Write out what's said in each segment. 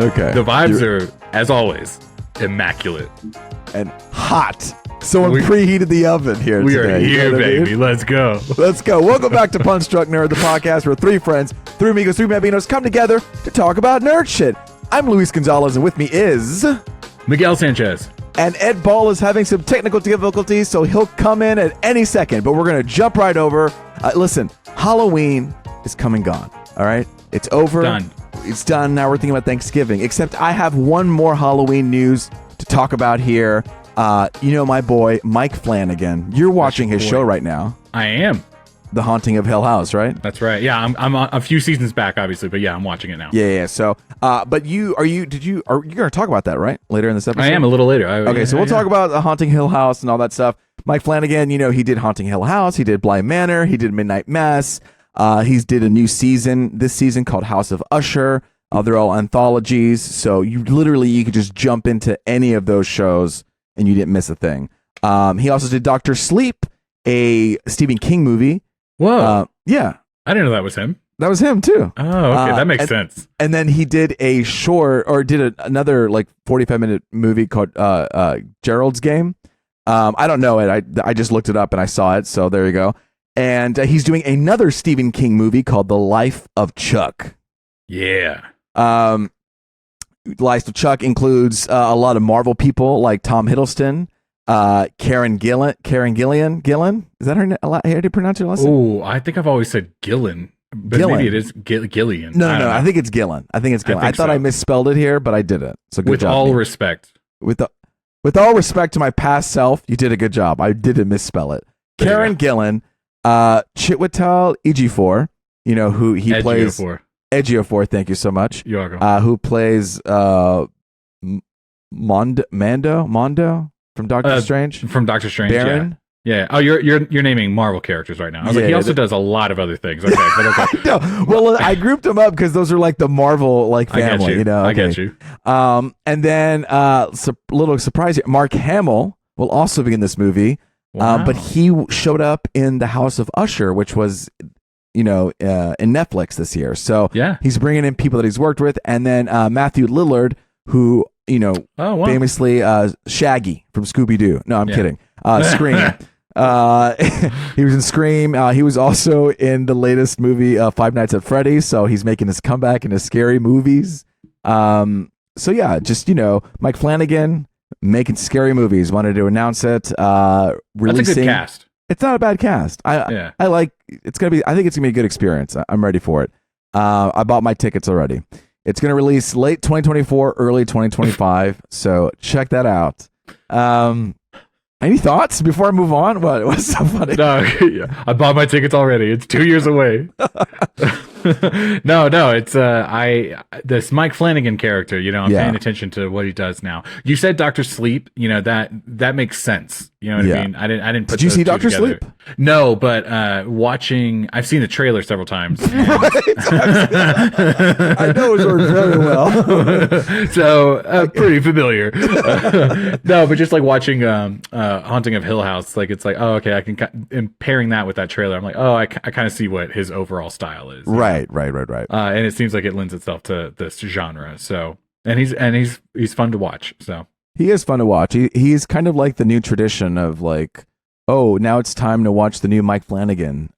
Okay. The vibes are, as always, immaculate. And hot. Someone preheated the oven here We today. are here, baby. I mean? Let's go. Let's go. Welcome back to Punch Drunk Nerd, the podcast where three friends, three amigos, three Bambinos come together to talk about nerd shit. I'm Luis Gonzalez, and with me is... Miguel Sanchez. And Ed Ball is having some technical difficulties, so he'll come in at any second. But we're going to jump right over. Listen, Halloween is come and gone, all right? It's over. Done. It's done. Now we're thinking about Thanksgiving. Except I have one more Halloween news to talk about here. You know my boy, Mike Flannigan. You're watching his show right now. I am. The Haunting of Hill House, right? That's right. Yeah, I'm a few seasons back, obviously, but yeah, I'm watching it now. Yeah. So, but are you going to talk about that, right? Later in this episode? I am a little later. So we'll talk about the Haunting Hill House and all that stuff. Mike Flannigan, you know, he did Haunting Hill House. He did Bly Manor. He did Midnight Mass. He's did a new season this season called House of Usher. They're all anthologies. So you could just jump into any of those shows and you didn't miss a thing. He also did Dr. Sleep, a Stephen King movie. Whoa. Yeah. I didn't know that was him. That was him too. Oh, okay. That makes sense. And then he did another like 45-minute movie called Gerald's Game. I don't know it. I just looked it up and I saw it. So there you go. And he's doing another Stephen King movie called The Life of Chuck. Yeah. Life of Chuck includes a lot of Marvel people like Tom Hiddleston, Karen Gillan. Is that her name? How do you pronounce her last name? Oh, I think I've always said Gillan, but maybe it is Gillian. No. I think it's Gillan. I thought I misspelled it here, but I didn't. So good job. With all respect. With all respect to my past self, you did a good job. I didn't misspell it. Karen Gillan, Chiwetel Ejiofor, you know who he plays. Ejiofor, thank you so much. You're welcome. Who plays Mondo from Doctor Strange? From Doctor Strange, Baron? Yeah. Oh, you're naming Marvel characters right now. I was like, he also does a lot of other things. Okay, but okay. No, well, I grouped them up because those are like the Marvel family. You know, okay. I get you. And then little surprise here, Mark Hamill will also be in this movie. Wow. But he showed up in the House of Usher, which was, in Netflix this year. So yeah, he's bringing in people that he's worked with. And then Matthew Lillard, who, famously Shaggy from Scooby-Doo. No, I'm kidding. Scream. He was in Scream. He was also in the latest movie, Five Nights at Freddy's. So he's making his comeback into scary movies. So yeah, just, Mike Flannigan making scary movies. Wanted to announce it. Releasing. That's a good cast. It's not a bad cast. I think it's gonna be a good experience. I'm ready for it. I bought my tickets already. It's gonna release late 2024, early 2025. So check that out. Any thoughts before I move on? What's so funny? No, I bought my tickets already. It's 2 years away. No, it's this Mike Flannigan character, I'm paying attention to what he does now. You said Dr. Sleep, that makes sense. You know what I mean? I didn't put Did you see Dr. together. Sleep? No, but I've seen the trailer several times. I know his work very well. So pretty familiar. No, but just like watching Haunting of Hill House, like it's like, oh, okay, I can, and pairing that with that trailer, I'm like, oh, I kind of see what his overall style is. Right. And it seems like it lends itself to this genre. So, and he's fun to watch. So he is fun to watch. He's kind of like the new tradition of like, oh, now it's time to watch the new Mike Flannigan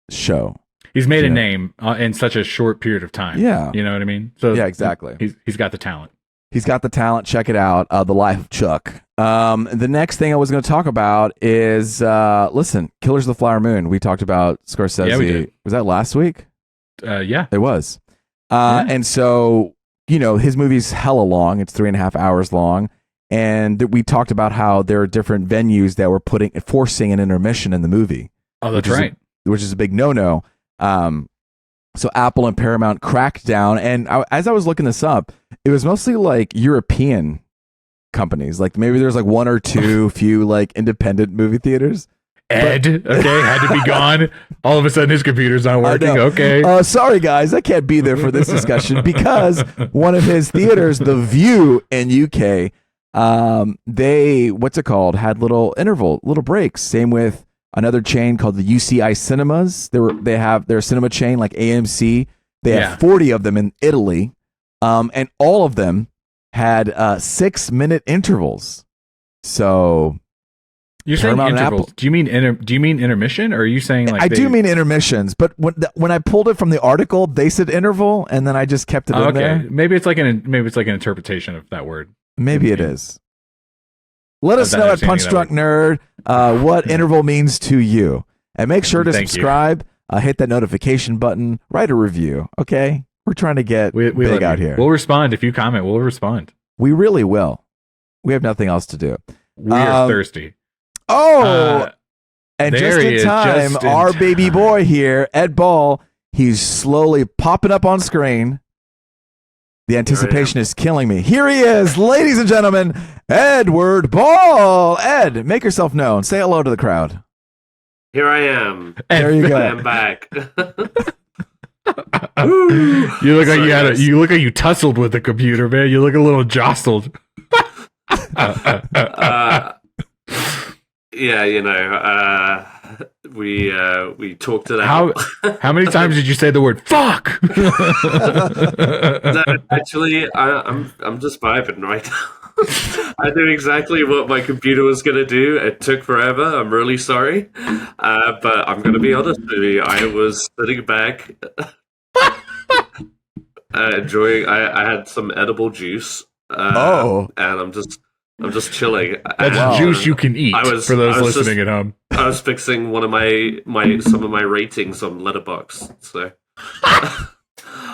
show. He's made a name in such a short period of time. Yeah, you know what I mean. So yeah, exactly. He's got the talent. He's got the talent. Check it out. The Life of Chuck. The next thing I was going to talk about is listen, Killers of the Flower Moon. We talked about Scorsese. Yeah, we did. Was that last week? Yeah, it was. And so his movie's hella long. It's 3.5 hours long. And we talked about how there are different venues that were forcing an intermission in the movie. Oh, that's right. Which is a big no-no. So Apple and Paramount cracked down. And as I was looking this up, it was mostly like European companies. Like maybe there's like one or two few like independent movie theaters. Ed, okay, had to be gone. All of a sudden his computer's not working. Okay. Sorry guys, I can't be there for this discussion because one of his theaters, The View in UK, they had little breaks. Same with another chain called the UCI Cinemas. They have their cinema chain like AMC. They have 40 of them in Italy. And all of them had 6-minute intervals. So you're saying intervals. Do you mean intermission, or are you saying like I do mean intermissions? But when I pulled it from the article, they said interval, and then I just kept it in there. Maybe it's like an interpretation of that word. Maybe it is. Let us know at Punch Drunk Nerd what interval means to you, and make sure to subscribe. Hit that notification button. Write a review. Okay, we're trying to get big out here. We'll respond if you comment. We'll respond. We really will. We have nothing else to do. We are thirsty. And just in time, our baby boy here, Ed Ball, he's slowly popping up on screen. The anticipation is killing me. Here he is, ladies and gentlemen, Edward Ball. Ed, make yourself known. Say hello to the crowd. Here I am. There you go. I am back. You look like you look like you tussled with the computer, man. You look a little jostled. Yeah, we talked it out. How many times did you say the word fuck? No, actually, I'm just vibing right now. I knew exactly what my computer was going to do. It took forever. I'm really sorry. But I'm going to be honest with you. I was sitting back enjoying. I had some edible juice. And I'm just chilling. That's juice you can eat. For those listening at home, I was fixing one of some of my ratings on Letterboxd. So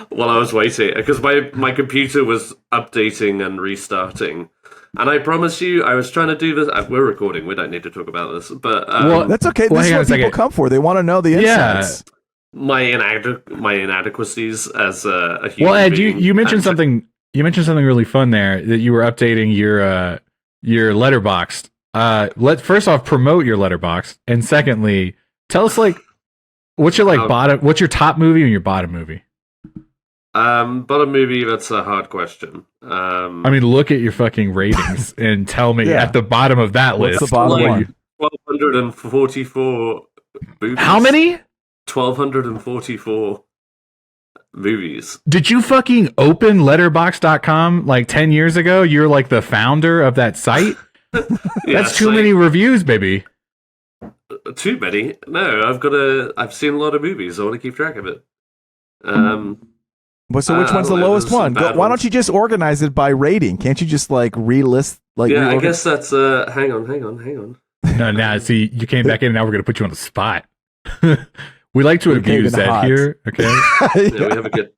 while I was waiting, because my computer was updating and restarting, and I promise you, I was trying to do this. We're recording. We don't need to talk about this, but that's okay. This is what people come for. They want to know the insights. My inadequacies as a human. Well, Ed, you mentioned something. You mentioned something really fun there, that you were updating your Letterboxd. First off, promote your Letterboxd, and secondly, tell us what's your top movie and your bottom movie. Bottom movie, that's a hard question. I mean, look at your fucking ratings and tell me at the bottom of that list. What's the bottom one? 1,244 movies. How many? 1,244 movies. Did you fucking open letterbox.com like 10 years ago? You're like the founder of that site? That's too many reviews, baby. Too many? No, I've seen a lot of movies. I want to keep track of it. So which one's the lowest one? Why don't you just organize it by rating? Can't you just relist? I guess that's hang on. No, see, you came back in, and now we're gonna put you on the spot. We like to abuse Ed here, okay? Yeah, we have a good.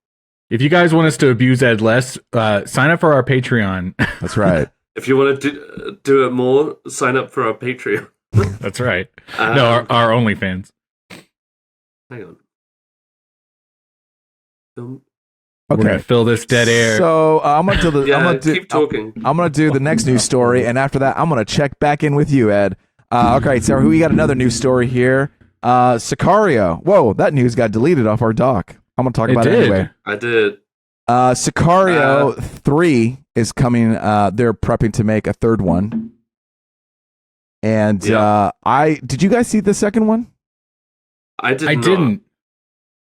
If you guys want us to abuse Ed less, sign up for our Patreon. That's right. If you want to do it more, sign up for our Patreon. That's right. No, our OnlyFans. Hang on. Okay. We're gonna fill this dead air. So I'm gonna do keep talking. I'm gonna do the next news story, and after that, I'm gonna check back in with you, Ed. Okay, so we got another news story here. Sicario. Whoa, that news got deleted off our doc. I'm gonna talk about it anyway. I did. Sicario 3 is coming. They're prepping to make a third one. And did you guys see the second one? I didn't.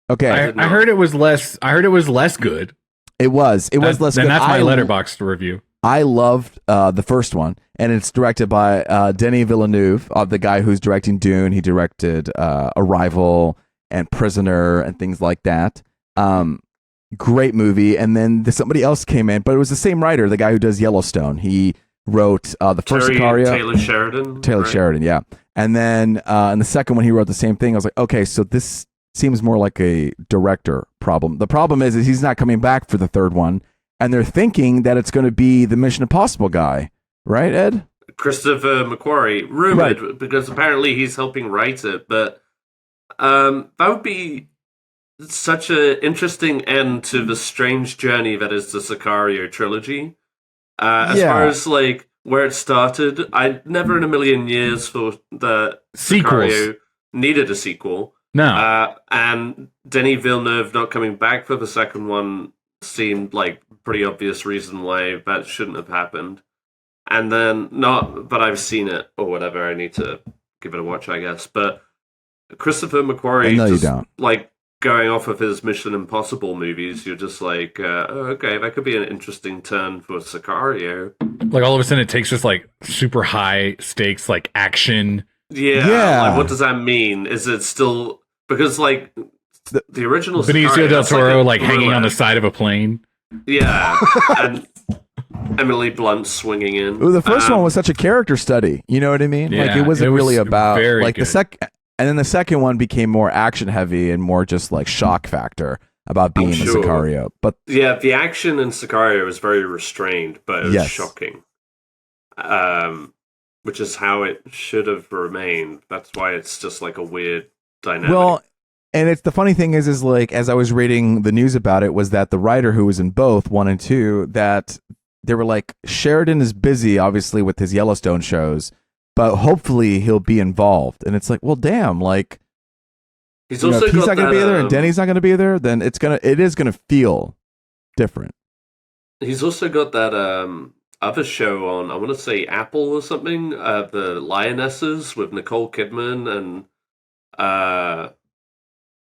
Okay, I heard it was less. I heard it was less good. It was less good. And that's my Letterboxd review. I loved the first one, and it's directed by Denis Villeneuve, the guy who's directing Dune. He directed Arrival and Prisoner and things like that. Great movie. And then somebody else came in, but it was the same writer, the guy who does Yellowstone. He wrote the first Sicario. Taylor Sheridan. Sheridan, yeah. And then in the second one, he wrote the same thing. I was like, okay, so this seems more like a director problem. The problem is he's not coming back for the third one, and they're thinking that it's going to be the Mission Impossible guy, right, Ed? Christopher McQuarrie, rumored, because apparently he's helping write it. But that would be such an interesting end to the strange journey that is the Sicario trilogy. As far as where it started, I never in a million years thought that Sicario needed a sequel. No. And Denis Villeneuve not coming back for the second one seemed like a pretty obvious reason why that shouldn't have happened. And then, but I've seen it or whatever. I need to give it a watch, I guess. But Christopher McQuarrie, you don't. going off of his Mission Impossible movies, you're just like, okay, that could be an interesting turn for Sicario. Like all of a sudden it takes just like super high stakes, like action. Yeah. Like, what does that mean? Is it still, because like the original Benicio Del Toro like hanging on the side of a plane. Yeah. And Emily Blunt swinging in. Ooh, the first one was such a character study. You know what I mean? Yeah, like it wasn't really about like good. and then the second one became more action heavy and more just like shock factor about being a Sicario. But yeah, the action in Sicario was very restrained, but it was shocking. Which is how it should have remained. That's why it's just like a weird dynamic. Well, and it's the funny thing is like as I was reading the news about it was that the writer who was in both 1 and 2 that they were like Sheridan is busy obviously with his Yellowstone shows. But hopefully he'll be involved, and it's like, well, damn, like he's also if he's not going to be there, and Denny's not going to be there. Then it is gonna feel different. He's also got that other show on. I want to say Apple or something. The Lionesses with Nicole Kidman and.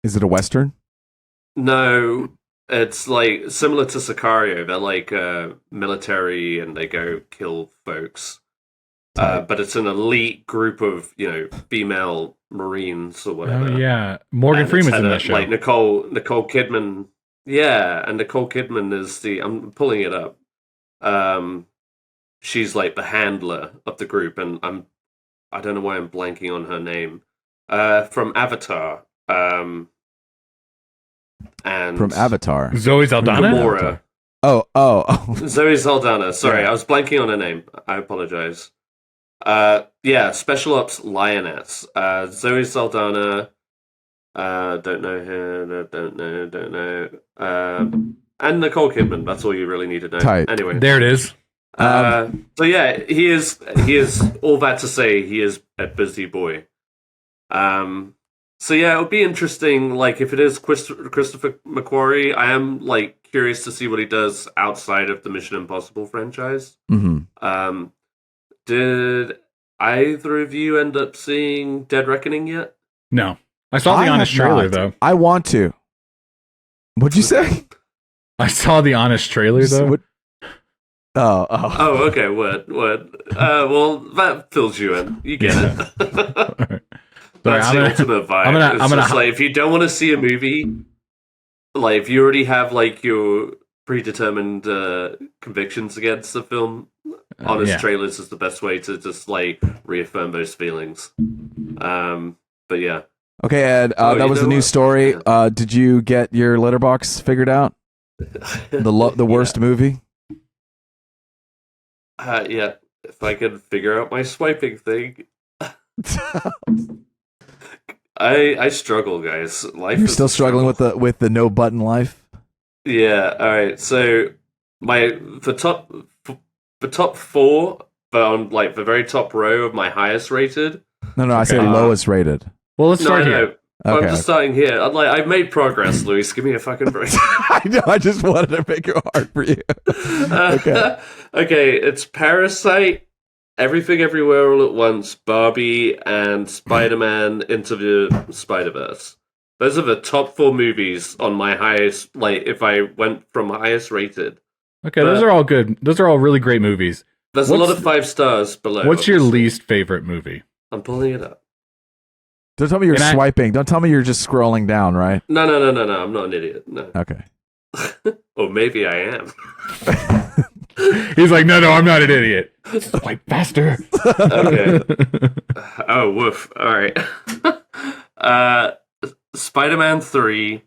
Is it a Western? No, it's like similar to Sicario. They're like military, and they go kill folks. But it's an elite group of, female Marines or whatever. Oh, yeah. Morgan Freeman's in that show. Like Nicole Kidman. Yeah, and Nicole Kidman is I'm pulling it up. She's like the handler of the group, and I don't know why I'm blanking on her name. From Avatar. And from Avatar. Zoe Saldana? Gamora. Oh. Zoe Saldana. Sorry, I was blanking on her name. I apologize. Special Ops Lioness. Zoe Saldana. Don't know her. Don't know. And Nicole Kidman. That's all you really need to know. Tight. Anyway, there it is. So yeah, he is all that to say. He is a busy boy. So yeah, it'll be interesting. Like if it is Christopher McQuarrie, I am like curious to see what he does outside of the Mission Impossible franchise. Mm-hmm. Did either of you end up seeing Dead Reckoning yet? No. I saw the Honest trailer, though. I want to. What'd you say? I saw the Honest trailer, though. Oh, okay. Word. Well, that fills you in. You get it. Right. That's the ultimate vibe. I'm gonna like, if you don't want to see a movie, like if you already have like your predetermined convictions against the film, Honest trailers is the best way to just like reaffirm those feelings. But yeah. Okay, Ed. That was the new story. Yeah. Did you get your letterbox figured out? The worst movie. Yeah. If I could figure out my swiping thing. I struggle, guys. You're still struggling with the no button life. Yeah. All right. So the top four, but on like the very top row of my highest rated. No, I said lowest rated. Well, let's start here. Okay. I'm just starting here. I've made progress, Luis. Give me a fucking break. I know. I just wanted to make it hard for you. Okay. Okay. It's Parasite, Everything Everywhere All at Once, Barbie, and Spider-Man Into the Spider-Verse. Those are the top four movies on my highest, like, if I went from highest rated. Okay, those are all good. Those are all really great movies. There's a lot of 5 stars below. What's your least favorite movie? I'm pulling it up. Don't tell me you're swiping. Don't tell me you're just scrolling down, right? No. I'm not an idiot. No. Okay. Or maybe I am. He's like, no, I'm not an idiot. Swipe faster. Okay. Oh, woof. All right. Spider-Man 3,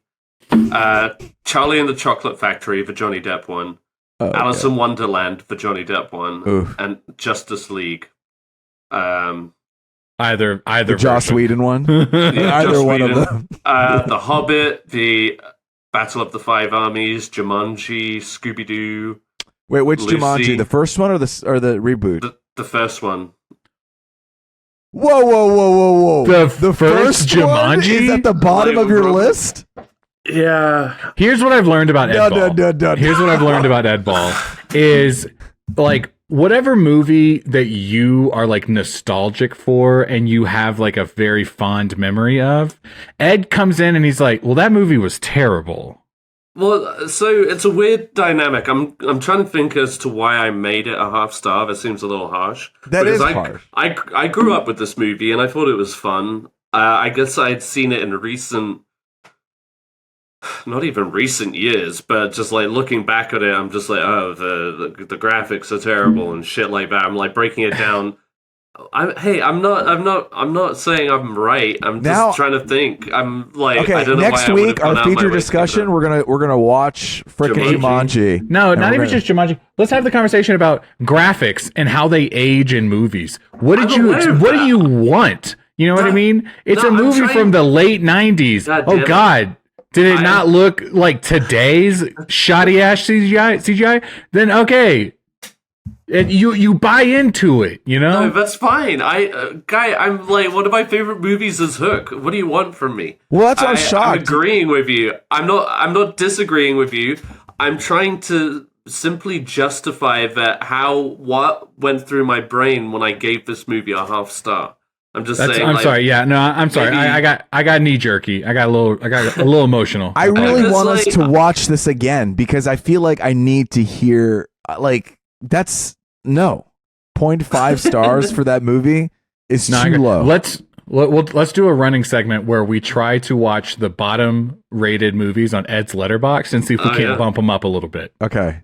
Charlie and the Chocolate Factory, the Johnny Depp one, Alice in Wonderland, the Johnny Depp one, and Justice League. Either the Joss Whedon one. Yeah, either one of them. The Hobbit, the Battle of the Five Armies, Jumanji, Scooby-Doo. Wait, which Lucy. Jumanji? The first one or the reboot? The first one. Whoa! The first Jumanji is at the bottom of your list. Yeah. Here's what I've learned about Ed Ball. No. Here's what I've learned about Ed Ball is like whatever movie that you are like nostalgic for and you have like a very fond memory of, Ed comes in and he's like, well, that movie was terrible. Well, so it's a weird dynamic. I'm trying to think as to why I made it a half star. That seems a little harsh. That is harsh. I grew up with this movie and I thought it was fun. I guess I'd seen it in not even recent years, but just like looking back at it, I'm just like, oh, the graphics are terrible and shit like that. I'm like breaking it down. I'm not saying I'm right. I'm just trying to think. I'm like, okay. I don't know next why week, our feature discussion, we're gonna watch frickin' Jumanji. No, not even just Jumanji. Let's have the conversation about graphics and how they age in movies. What do you want? You know what I mean? It's a movie from the late 90s. God. Did it not look like today's shoddy ass CGI? Then okay. And you buy into it, you know? No, that's fine. I'm like, one of my favorite movies is Hook. What do you want from me? Well, that's what I'm shocked. I'm agreeing with you. I'm not disagreeing with you. I'm trying to simply justify what went through my brain when I gave this movie a half star. I'm just saying. I'm sorry. Yeah, no, I'm sorry. I got knee jerky. I got a little emotional. I really want us to watch this again because I feel like I need to hear that's 0.5 stars for that movie is too low. Let's do a running segment where we try to watch the bottom rated movies on Ed's Letterboxd and see if we can't bump them up a little bit. Okay.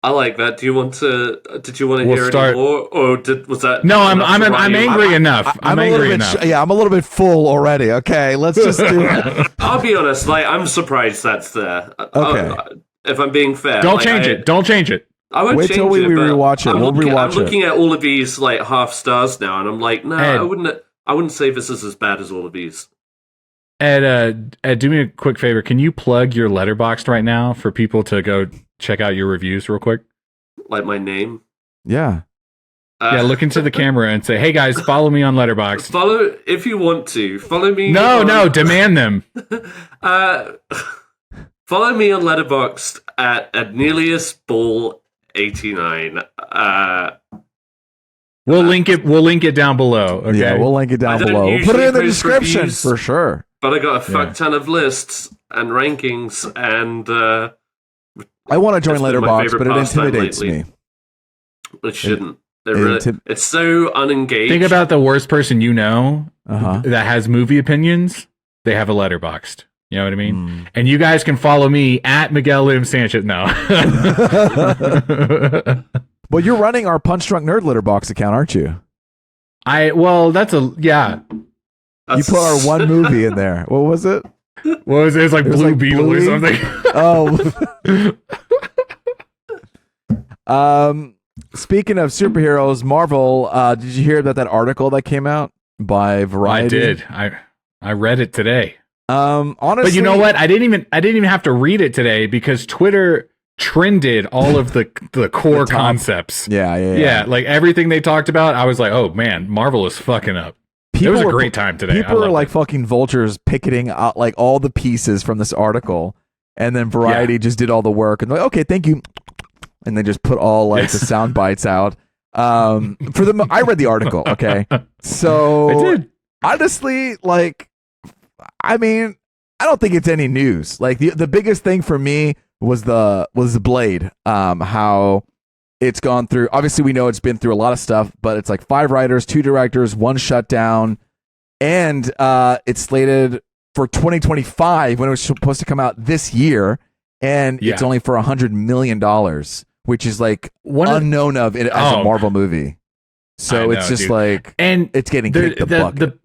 I like that. Did you want to hear any more, or was that? No, I'm angry enough. I'm angry enough. I'm a little bit full already. Okay, let's just do it. I'll be honest. Like, I'm surprised that's there. Okay. If I'm being fair, don't change it. Don't change it. I won't wait till we rewatch it. I'm rewatch it. I'm looking at all of these like half stars now, and I'm like, no, I wouldn't say this is as bad as all of these. Ed, do me a quick favor. Can you plug your Letterboxd right now for people to go check out your reviews real quick? Like my name? Yeah. Look into the camera and say, hey guys, follow me on Letterboxd. Follow, if you want to. Follow me. No, demand them. Follow me on Letterboxd at AneliusBall89. We'll link it down below. Okay. Yeah, we'll link it down below. We'll put it in the description reviews, for sure. But I got a fuck ton of lists and rankings, and I want to join Letterboxd, but it intimidates me. It shouldn't. It's so unengaged. Think about the worst person you know that has movie opinions. They have a Letterboxd. You know what I mean? And you guys can follow me at Miguel Lim Sanchez. No. Well, you're running our Punch Drunk Nerd Letterboxd account, aren't you? That's you put our one movie in there. What was it? What was it? It was like Blue Beetle or something. Speaking of superheroes, Marvel, did you hear about that article that came out by Variety? I did. I read it today. Honestly, but you know what? I didn't even have to read it today because Twitter trended all of the core concepts. Yeah. Like everything they talked about, I was like, oh man, Marvel is fucking up. It was a great time today. People were like fucking vultures picketing out like all the pieces from this article, and then Variety just did all the work and like, okay, thank you, and they just put all like the sound bites out. I read the article. Okay, so I did. Honestly, like, I mean, I don't think it's any news. Like the biggest thing for me was the Blade. How it's gone through. Obviously, we know it's been through a lot of stuff, but it's like 5 writers, 2 directors, 1 shutdown, and it's slated for 2025 when it was supposed to come out this year, and it's only for $100 million, which is like unknown of it as a Marvel movie. So it's just like, and it's getting kicked the bucket.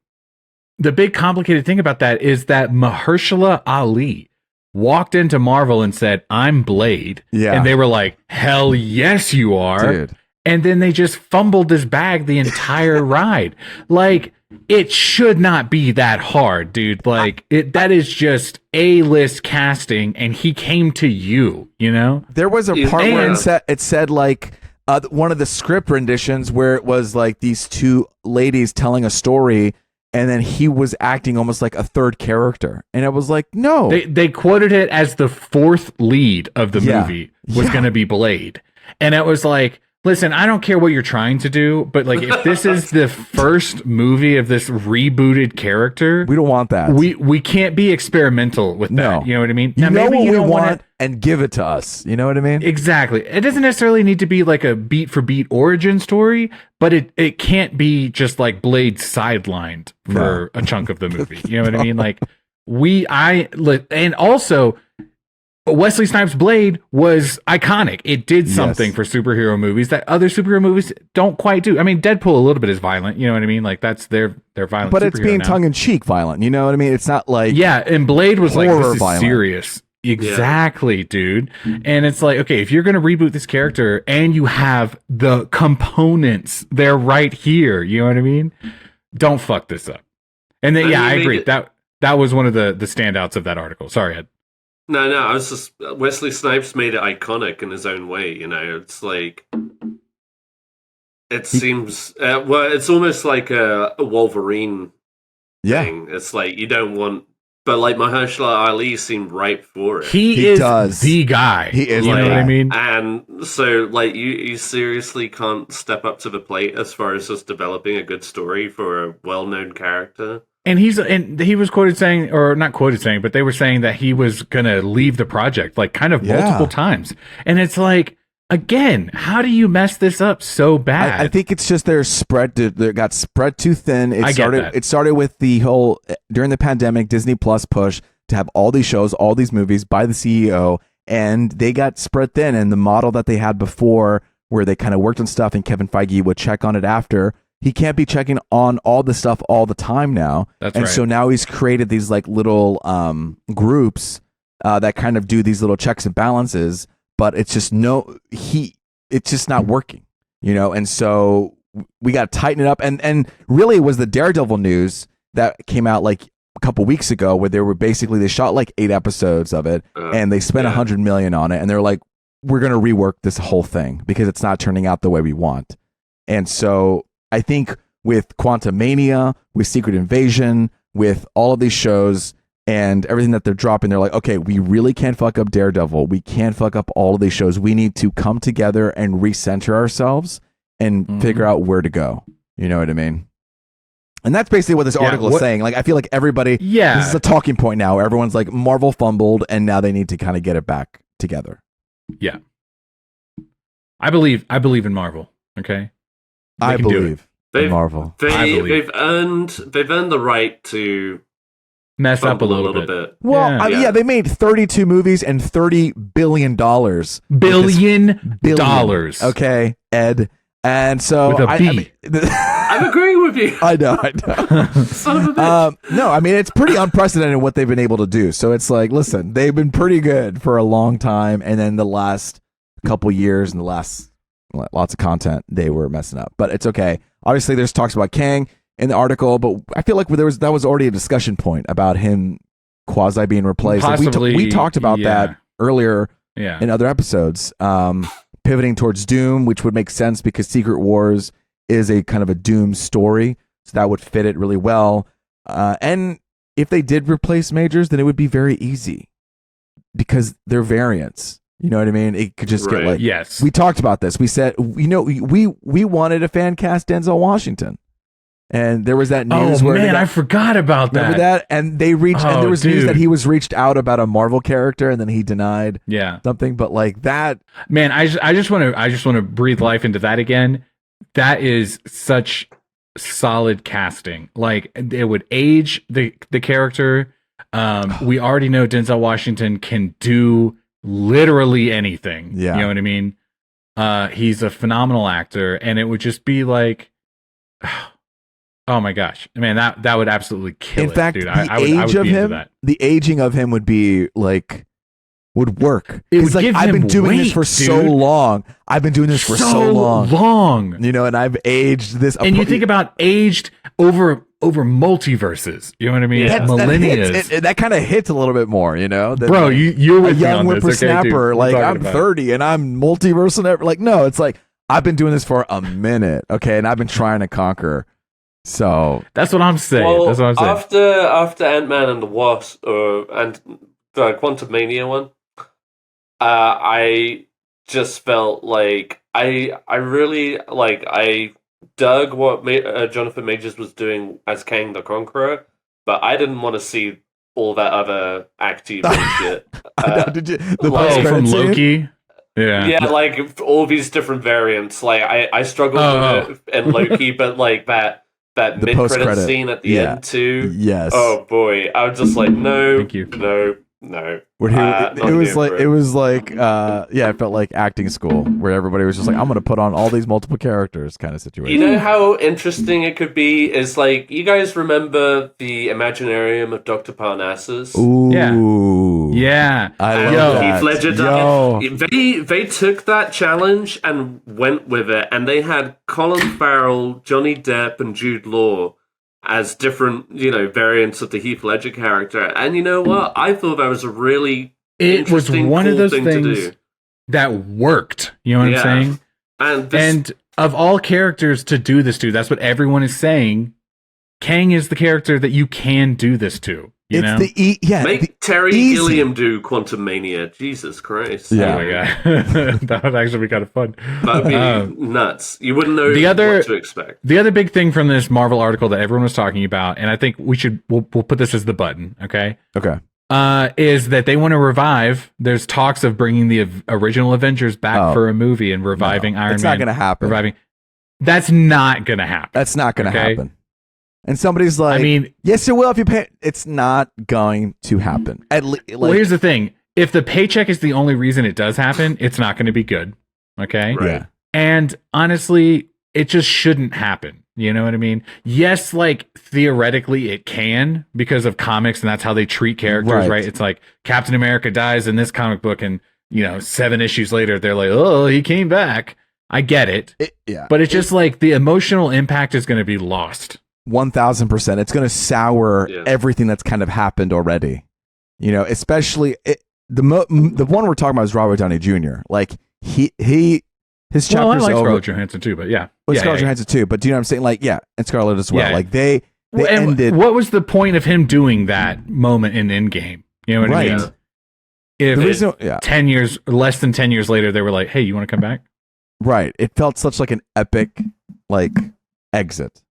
The big complicated thing about that is that Mahershala Ali walked into Marvel and said, I'm Blade. Yeah. And they were like, hell yes, you are. Dude. And then they just fumbled this bag the entire ride. Like, it should not be that hard, dude. Like, that is just A-list casting, and he came to you, you know? There was a part where it said like, one of the script renditions where it was like these 2 ladies telling a story, and then he was acting almost like a third character. And it was like, no. They quoted it as the 4th lead of the movie was going to be Blade. And it was like, Listen, I don't care what you're trying to do, but like if this is the first movie of this rebooted character, we don't want that. We can't be experimental with that. No. You know what I mean? Now, maybe what we want and give it to us. You know what I mean? Exactly. It doesn't necessarily need to be like a beat for beat origin story, but it can't be just like Blade sidelined for a chunk of the movie. You know what I mean? Like and also Wesley Snipes' Blade was iconic. It did something for superhero movies that other superhero movies don't quite do. I mean, Deadpool a little bit is violent. You know what I mean? Like that's their violent. But it's being tongue in cheek violent. You know what I mean? It's not like and Blade was like this is violent. serious. Exactly, dude. And it's like, okay, if you're gonna reboot this character and you have the components, they're right here. You know what I mean? Don't fuck this up. And then I agree. That was one of the standouts of that article. Sorry, Ed. No, I was just Wesley Snipes made it iconic in his own way. You know, it's like it seems it's almost like a Wolverine thing. It's like you don't want, but like Mahershala Ali seemed ripe for it. He does the guy. He is. You know what I mean? And so, like, you seriously can't step up to the plate as far as just developing a good story for a well-known character. And he was quoted saying, or not quoted saying, but they were saying that he was gonna leave the project like kind of multiple times. And it's like, again, how do you mess this up so bad? I think it's just they got spread too thin. It started with the whole during the pandemic Disney Plus push to have all these shows, all these movies by the CEO, and they got spread thin. And the model that they had before, where they kind of worked on stuff and Kevin Feige would check on it after. He can't be checking on all the stuff all the time now. That's right. So now he's created these like little groups that kind of do these little checks and balances, but it's just it's just not working, you know? And so we got to tighten it up. And really it was the Daredevil news that came out like a couple weeks ago where they shot like 8 episodes of it and they spent $100 million on it. And they're like, we're going to rework this whole thing because it's not turning out the way we want. And so I think with Quantumania, with Secret Invasion, with all of these shows and everything that they're dropping, they're like, okay, we really can't fuck up Daredevil. We can't fuck up all of these shows. We need to come together and recenter ourselves and figure out where to go. You know what I mean? And that's basically what this article is saying. Like, I feel like everybody, this is a talking point now. Everyone's like, Marvel fumbled and now they need to kind of get it back together. Yeah. I believe in Marvel. Okay. I believe in Marvel. They've earned the right to mess up a little bit. Well, they made 32 movies and $30 billion. Billion dollars. Okay, Ed. And so with a B. I'm agreeing with you. I know. Son of a bitch. No, I mean, it's pretty unprecedented what they've been able to do. So it's like, listen, they've been pretty good for a long time, and then the last couple years and the last lots of content they were messing up, but it's okay. Obviously there's talks about Kang in the article, but I feel like that was already a discussion point about him quasi being replaced. Possibly, we talked about that earlier in other episodes, pivoting towards Doom, which would make sense because Secret Wars is a kind of a Doom story, so that would fit it really well. And if they did replace Majors, then it would be very easy because they're variants. You know what I mean? It could just get like, we talked about this. We said, we wanted a fan cast Denzel Washington. And there was that news where I forgot about that. Remember that? And they reached, and there was news that he was reached out about a Marvel character and then he denied something. But like that, man, I just want to breathe life into that again. That is such solid casting. Like it would age the character. We already know Denzel Washington can do literally anything. You know what I mean? He's a phenomenal actor, and it would just be like, oh my gosh, man, that would absolutely kill it. In fact, dude. I would be into that. The aging of him would be like, would work. It's like I've been doing this for so long. I've been doing this for so long. You know, and I've aged this. And you think about aged over multiverses. You know what I mean? Millennia. That kind of hits a little bit more, you know? Bro, you're with a young whippersnapper. Okay, like, I'm 30 and I'm multiverse and everything. Like, no, it's like, I've been doing this for a minute, okay? And I've been trying to conquer. So that's what I'm saying. Well, that's what I'm saying. After Ant-Man and the Wasp and the Quantumania one, I just felt like I really like I dug what Jonathan Majors was doing as Kang the Conqueror, but I didn't want to see all that other acty bullshit. Did you the like, from Loki? Yeah, like all these different variants. Like I struggled with it in Loki, but like that mid-credit scene at the end too. Yes. Oh boy, I was just like, no, thank you. No. It was like it felt like acting school where everybody was just like, I'm gonna put on all these multiple characters kind of situation. You know how interesting it could be is like, you guys remember the Imaginarium of Dr. Parnassus? Ooh. Yeah. I love that. Heath Ledger they took that challenge and went with it, and they had Colin Farrell, Johnny Depp, and Jude Law as different, variants of the Heath Ledger character. And you know what? I thought that was a really interesting, one cool of those thing things to do. That worked. You know what I'm saying? And of all characters to do this to, that's what everyone is saying. Kang is the character that you can do this to. You know? Make Terry Gilliam do Quantum Mania. Jesus Christ. Yeah. Oh my God. That would actually be kind of fun. That would be nuts. You wouldn't know what to expect. The other big thing from this Marvel article that everyone was talking about, and I think we'll put this as the button, okay? Okay. Is that they want to revive. There's talks of bringing the original Avengers back for a movie and reviving Iron Man. It's not going to happen. That's not going to happen. That's not going to happen. And somebody's like, I mean, yes, it will if you pay. It's not going to happen. Well, here's the thing. If the paycheck is the only reason it does happen, it's not going to be good. Okay? Right. Yeah. And honestly, it just shouldn't happen. You know what I mean? Yes, like theoretically it can because of comics and that's how they treat characters, right? It's like Captain America dies in this comic book and, 7 issues later, they're like, oh, he came back. I get it. But it's just like the emotional impact is going to be lost. 1,000%. It's going to sour everything that's kind of happened already. Especially the one we're talking about is Robert Downey Jr. Like his chapter's I like over. Scarlett Johansson too, but yeah. Scarlett Johansson too, but do you know what I'm saying? Like, and Scarlett as well. Yeah. Like they ended. What was the point of him doing that moment in Endgame? You know what I mean? If 10 years, less than 10 years later, they were like, "Hey, you want to come back?" Right. It felt such like an epic, exit.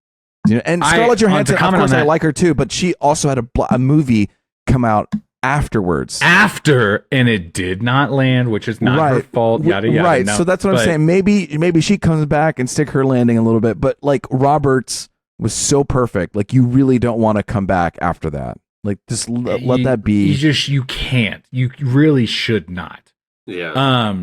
And Scarlett Johansson, of course, I like her too, but she also had a movie come out afterwards. And it did not land, which is not her fault. Yada yada. Right. No, so that's what I'm saying. Maybe she comes back and stick her landing a little bit, but Roberts was so perfect. Like you really don't want to come back after that. Like just let that be. You can't. You really should not. Yeah.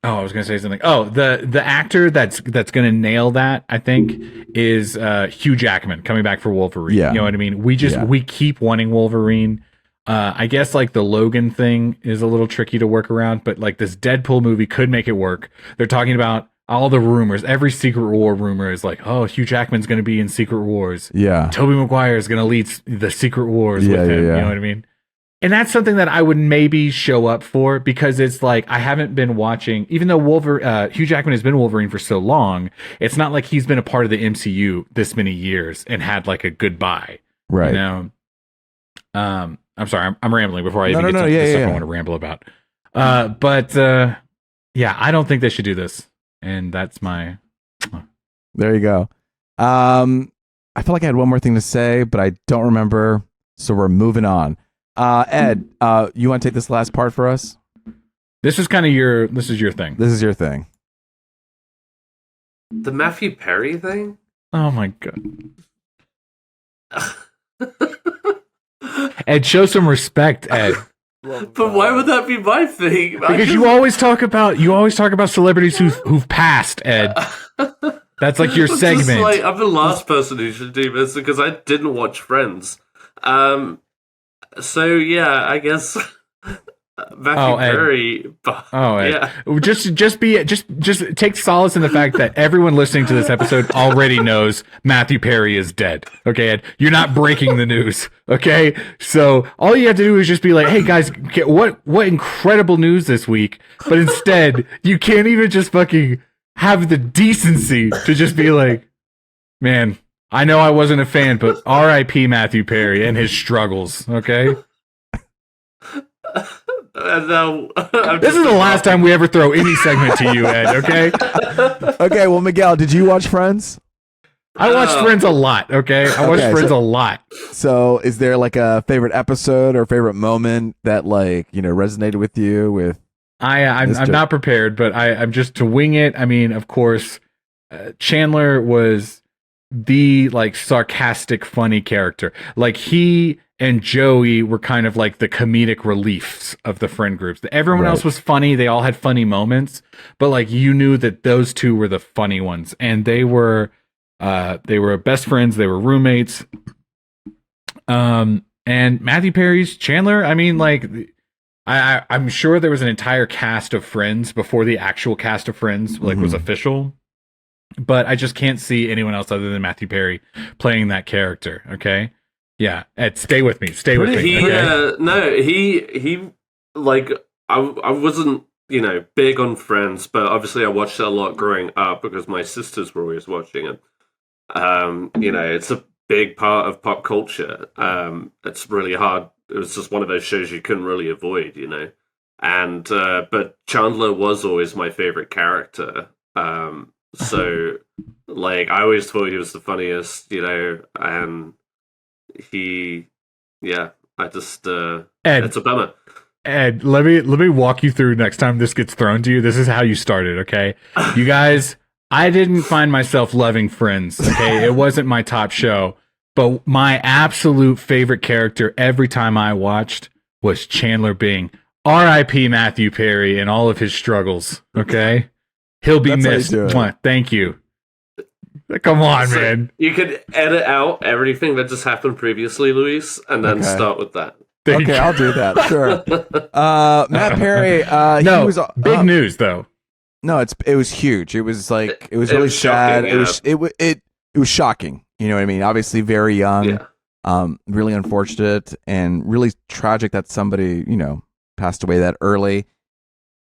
I was gonna say something. Oh, the actor that's gonna nail that, I think, is Hugh Jackman coming back for Wolverine. Yeah. You know what I mean? We keep wanting Wolverine. I guess the Logan thing is a little tricky to work around, but this Deadpool movie could make it work. They're talking about all the rumors. Every Secret War rumor is like, oh, Hugh Jackman's gonna be in Secret Wars. Yeah. Tobey Maguire is gonna lead the Secret Wars with him. Yeah. You know what I mean? And that's something that I would maybe show up for because it's like I haven't been watching, even though Hugh Jackman has been Wolverine for so long, it's not like he's been a part of the MCU this many years and had a goodbye. Right. I'm sorry, I'm rambling before I even get to the stuff I want to ramble about. But I don't think they should do this. And that's my... There you go. I feel like I had one more thing to say, but I don't remember. So we're moving on. Ed, you want to take this last part for us? This is kind of your thing. This is your thing. The Matthew Perry thing? Oh my God. Ed, show some respect, Ed. But why would that be my thing? Because you always talk about celebrities who've passed, Ed. That's your segment. I'm the last person who should do this because I didn't watch Friends. So yeah, I guess Matthew Perry. Yeah. Just take solace in the fact that everyone listening to this episode already knows Matthew Perry is dead. Okay, Ed, you're not breaking the news. Okay, so all you have to do is just be like, "Hey guys, what incredible news this week!" But instead, you can't even just fucking have the decency to just be like, "Man, I know I wasn't a fan, but R.I.P. Matthew Perry and his struggles." Okay. And now this is the last time we ever throw any segment to you, Ed. Okay. Okay. Well, Miguel, did you watch Friends? I watched Friends a lot. Okay, I watched Friends a lot. So, is there like a favorite episode or favorite moment that resonated with you? With I'm not prepared, but I'm just to wing it. I mean, of course, Chandler was the sarcastic, funny character. Like he and Joey were kind of like the comedic reliefs of the friend groups. Everyone else was funny. They all had funny moments, but you knew that those two were the funny ones, and they were best friends. They were roommates. And Matthew Perry's Chandler. I mean, I'm sure there was an entire cast of Friends before the actual cast of Friends was official. But I just can't see anyone else other than Matthew Perry playing that character. Okay. Yeah, Ed, stay with me. Stay with me. I wasn't, big on Friends, but obviously I watched it a lot growing up because my sisters were always watching it. It's a big part of pop culture. It's really hard. It was just one of those shows you couldn't really avoid, And but Chandler was always my favorite character. So I always thought he was the funniest, and I just Ed, it's a bummer. Ed, let me walk you through next time this gets thrown to you. This is how you started, okay? You guys, I didn't find myself loving Friends, okay? It wasn't my top show, but my absolute favorite character every time I watched was Chandler Bing. R.I.P. Matthew Perry and all of his struggles, okay? He'll be missed. Thank you. Come on, man. You could edit out everything that just happened previously, Luis, and then start with that. Okay, I'll do that. Sure. Matt Perry. No, he was big news though. No, it was huge. It was it was really sad. Shocking, it was shocking. You know what I mean? Obviously, very young. Yeah. Really unfortunate and really tragic that somebody passed away that early.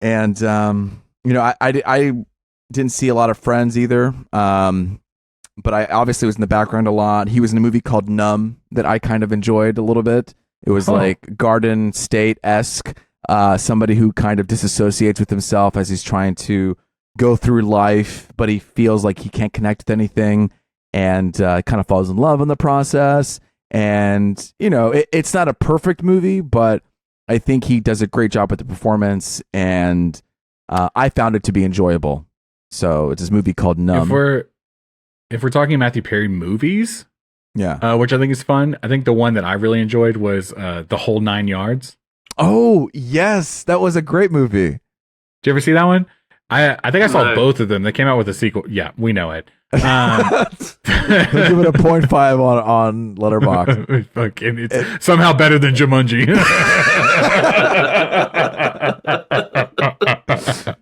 And I didn't see a lot of Friends either. But I obviously was in the background a lot. He was in a movie called Numb that I kind of enjoyed a little bit. It was like Garden State-esque. Somebody who kind of disassociates with himself as he's trying to go through life, but he feels like he can't connect with anything and kind of falls in love in the process. And, it's not a perfect movie, but I think he does a great job with the performance, and I found it to be enjoyable. So it's this movie called Numb. If we're talking Matthew Perry movies, which I think is fun, I think the one that I really enjoyed was The Whole 9 Yards. Oh, yes. That was a great movie. Did you ever see that one? I think I saw both of them. They came out with a sequel. Yeah, we know it. Give it a 0.5 on Letterboxd. Fucking, it's somehow better than Jumanji.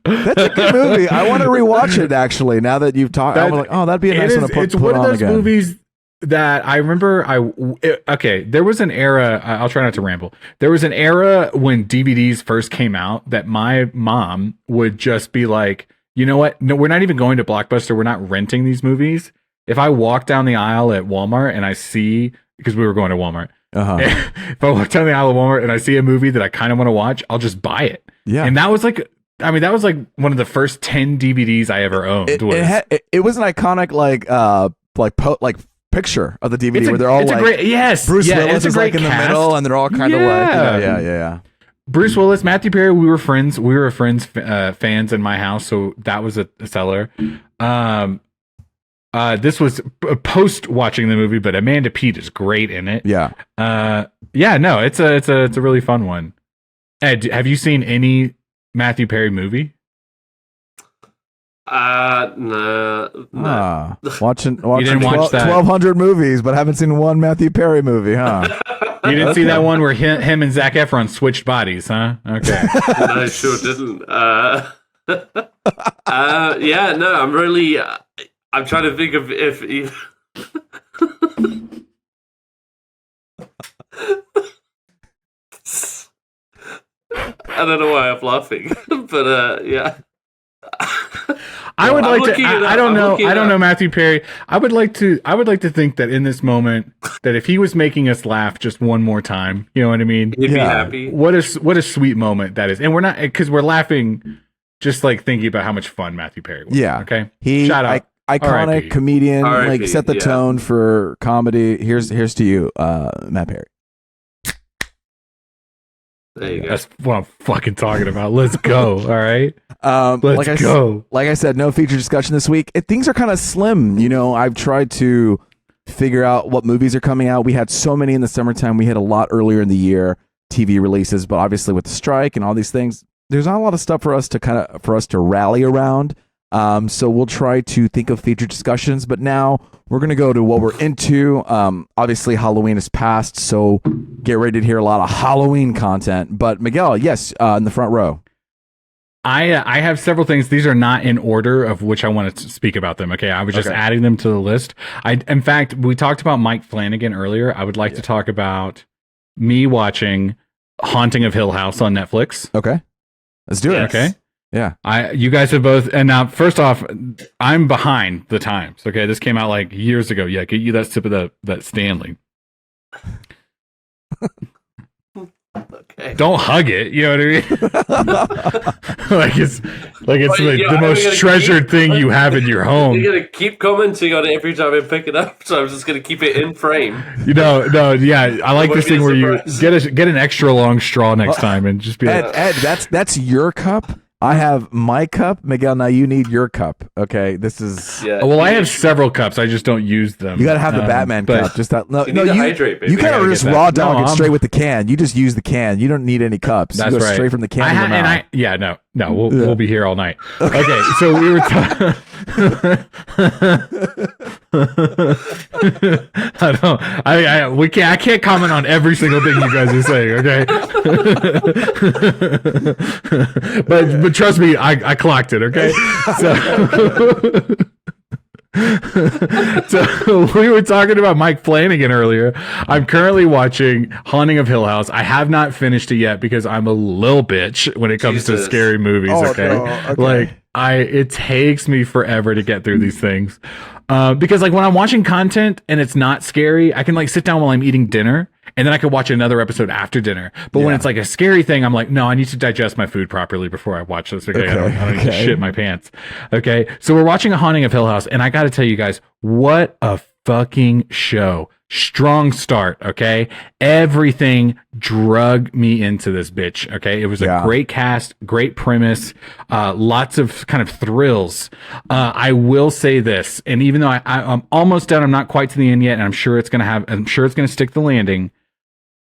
That's a good movie. I want to rewatch it actually. Now that you've talked, I'm like, that'd be a nice one to put on again. It's one of those movies that I remember. There was an era. I'll try not to ramble. There was an era when DVDs first came out that my mom would just be like, you know what? No, we're not even going to Blockbuster. We're not renting these movies. If I walk down the aisle at Walmart and I see, because we were going to Walmart, if I walk down the aisle at Walmart and I see a movie that I kind of want to watch, I'll just buy it. Yeah, and that was like one of the first 10 DVDs I ever owned. It was an iconic picture of the DVD where they're all like, Bruce Willis is like in the middle, and they're all kind of like, yeah. Bruce Willis, Matthew Perry, we were friends. We were Friends fans in my house, so that was a seller. This was post watching the movie, but Amanda Peet is great in it. Yeah. No, it's a really fun one. Ed, have you seen any Matthew Perry movie? No. Watching you didn't watch 1,200 movies, but haven't seen one Matthew Perry movie, huh? You didn't see that one where him and Zac Efron switched bodies, huh? Okay. No, I sure didn't. I'm really. I'm trying to think of if. I don't know why I'm laughing, but yeah. I would like to. I don't know. I don't know Matthew Perry. I would like to think that in this moment, that if he was making us laugh just one more time, you know what I mean? He'd be happy. What a sweet moment that is, and we're not because we're laughing just like thinking about how much fun Matthew Perry was. Yeah. Okay. Shout out. Iconic R.I.P. comedian, R.I.P. like set the tone for comedy. Here's to you, Matt Perry. There you go. That's what I'm fucking talking about. Let's go. All right. Let's go. Like I said, no feature discussion this week. Things are kind of slim. You know, I've tried to figure out what movies are coming out. We had so many in the summertime. We had a lot earlier in the year, TV releases, but obviously with the strike and all these things, there's not a lot of stuff for us to rally around. So we'll try to think of feature discussions, but now we're going to go to what we're into. Obviously Halloween is past, so get ready to hear a lot of Halloween content. But Miguel, yes, in the front row. I have several things. These are not in order of which I want to speak about them. Okay. I was just adding them to the list. In fact, we talked about Mike Flannigan earlier. I would like to talk about me watching Haunting of Hill House on Netflix. Okay. Let's do it. Okay. Yeah. You guys have both, and now first off, I'm behind the times. Okay. This came out like years ago. Yeah. Get you that sip of that Stanley. Okay. Don't hug it. You know what I mean? like it's the most treasured thing you have in your home. You're gonna keep commenting on it every time I pick it up, so I'm just gonna keep it in frame. Yeah. I like this thing where you get an extra long straw next time and just be Ed, that's your cup. I have my cup, Miguel. Now you need your cup. Okay, this is. Yeah. Well, I have several cups. I just don't use them. You got to have the Batman cup. Just that. You hydrate, baby. You kind of just raw dog it straight with the can. You just use the can. You don't need any cups. That's you go right. Straight from the can. We'll be here all night. Okay, so we were talking. I can't comment on every single thing you guys are saying. Okay, but trust me, I clocked it. Okay, so we were talking about Mike Flannigan earlier. I'm currently watching Haunting of Hill House. I have not finished it yet because I'm a little bitch when it comes to scary movies. It takes me forever to get through these things. Because like when I'm watching content and it's not scary, I can like sit down while I'm eating dinner and then I could watch another episode after dinner. But when it's like a scary thing, I'm like, no, I need to digest my food properly before I watch this. Okay. I don't need to shit my pants. Okay. So we're watching A Haunting of Hill House and I got to tell you guys, what a fucking show. Strong start. Okay. Everything drug me into this bitch. Okay. It was a great cast, great premise, lots of kind of thrills. I will say this, and even though I'm almost done, I'm not quite to the end yet, and I'm sure it's going to stick the landing.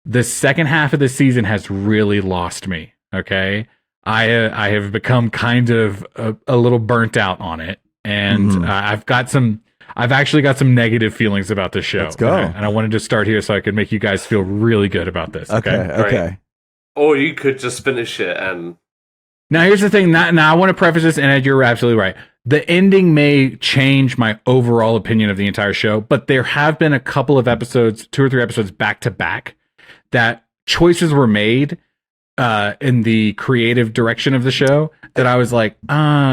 The second half of the season has really lost me. Okay. I have become kind of a little burnt out on it. And I've actually got some negative feelings about this show. Let's go. And I wanted to start here so I could make you guys feel really good about this. Okay. Right. Or you could just finish it and. Now, here's the thing. Now, I want to preface this, and Ed, you're absolutely right. The ending may change my overall opinion of the entire show, but there have been a couple of episodes, 2 or 3 episodes back to back, that choices were made in the creative direction of the show that I was like,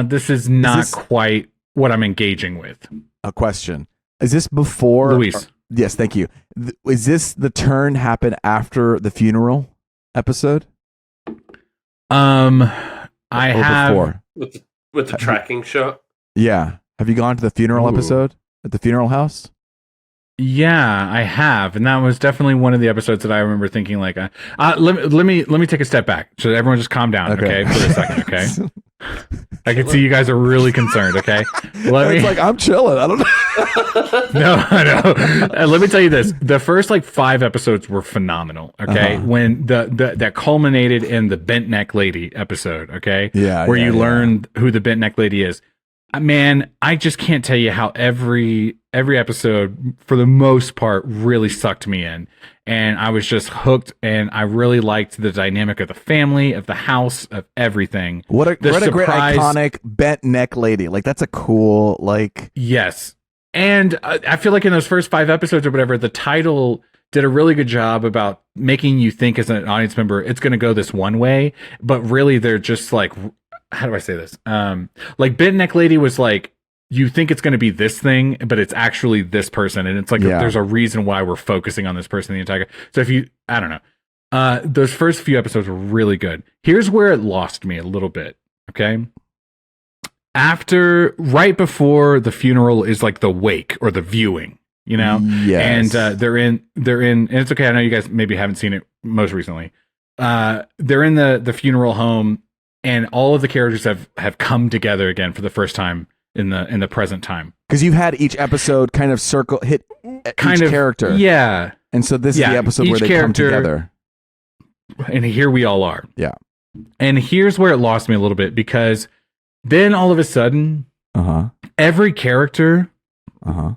this is not quite what I'm engaging with. A question. Is this before Luis? Yes, thank you. Is this the turn happen after the funeral episode? I have before? with the tracking shot. Yeah. Have you gone to the funeral episode at the funeral house? Yeah, I have, and that was definitely one of the episodes that I remember thinking like, let me take a step back, so everyone just calm down, okay, for a second, okay. I can see you guys are really concerned, okay. It's like I'm chilling. I don't know. No, I know. Let me tell you this: the first like 5 episodes were phenomenal. Okay, when that culminated in the bent neck lady episode. Okay, where you learned who the bent neck lady is. Man, I just can't tell you how every episode, for the most part, really sucked me in. And I was just hooked, and I really liked the dynamic of the family, of the house, of everything. What a great, iconic bent neck lady. Like, that's a cool, like... Yes. And I feel like in those first 5 episodes or whatever, the title did a really good job about making you think as an audience member, it's going to go this one way. But really, they're just like... how do I say this? Like Bent Neck Lady was like, you think it's going to be this thing, but it's actually this person. And it's like, there's a reason why we're focusing on this person the entire. So I don't know. Those first few episodes were really good. Here's where it lost me a little bit. Okay. Right before the funeral is like the wake or the viewing, you know? Yes. And they're in, and it's okay. I know you guys maybe haven't seen it most recently. They're in the funeral home, and all of the characters have come together again for the first time in the present time. Because you've had each episode kind of hit each character. Yeah. And so this is the episode where they come together. And here we all are. Yeah. And here's where it lost me a little bit, because then all of a sudden, every character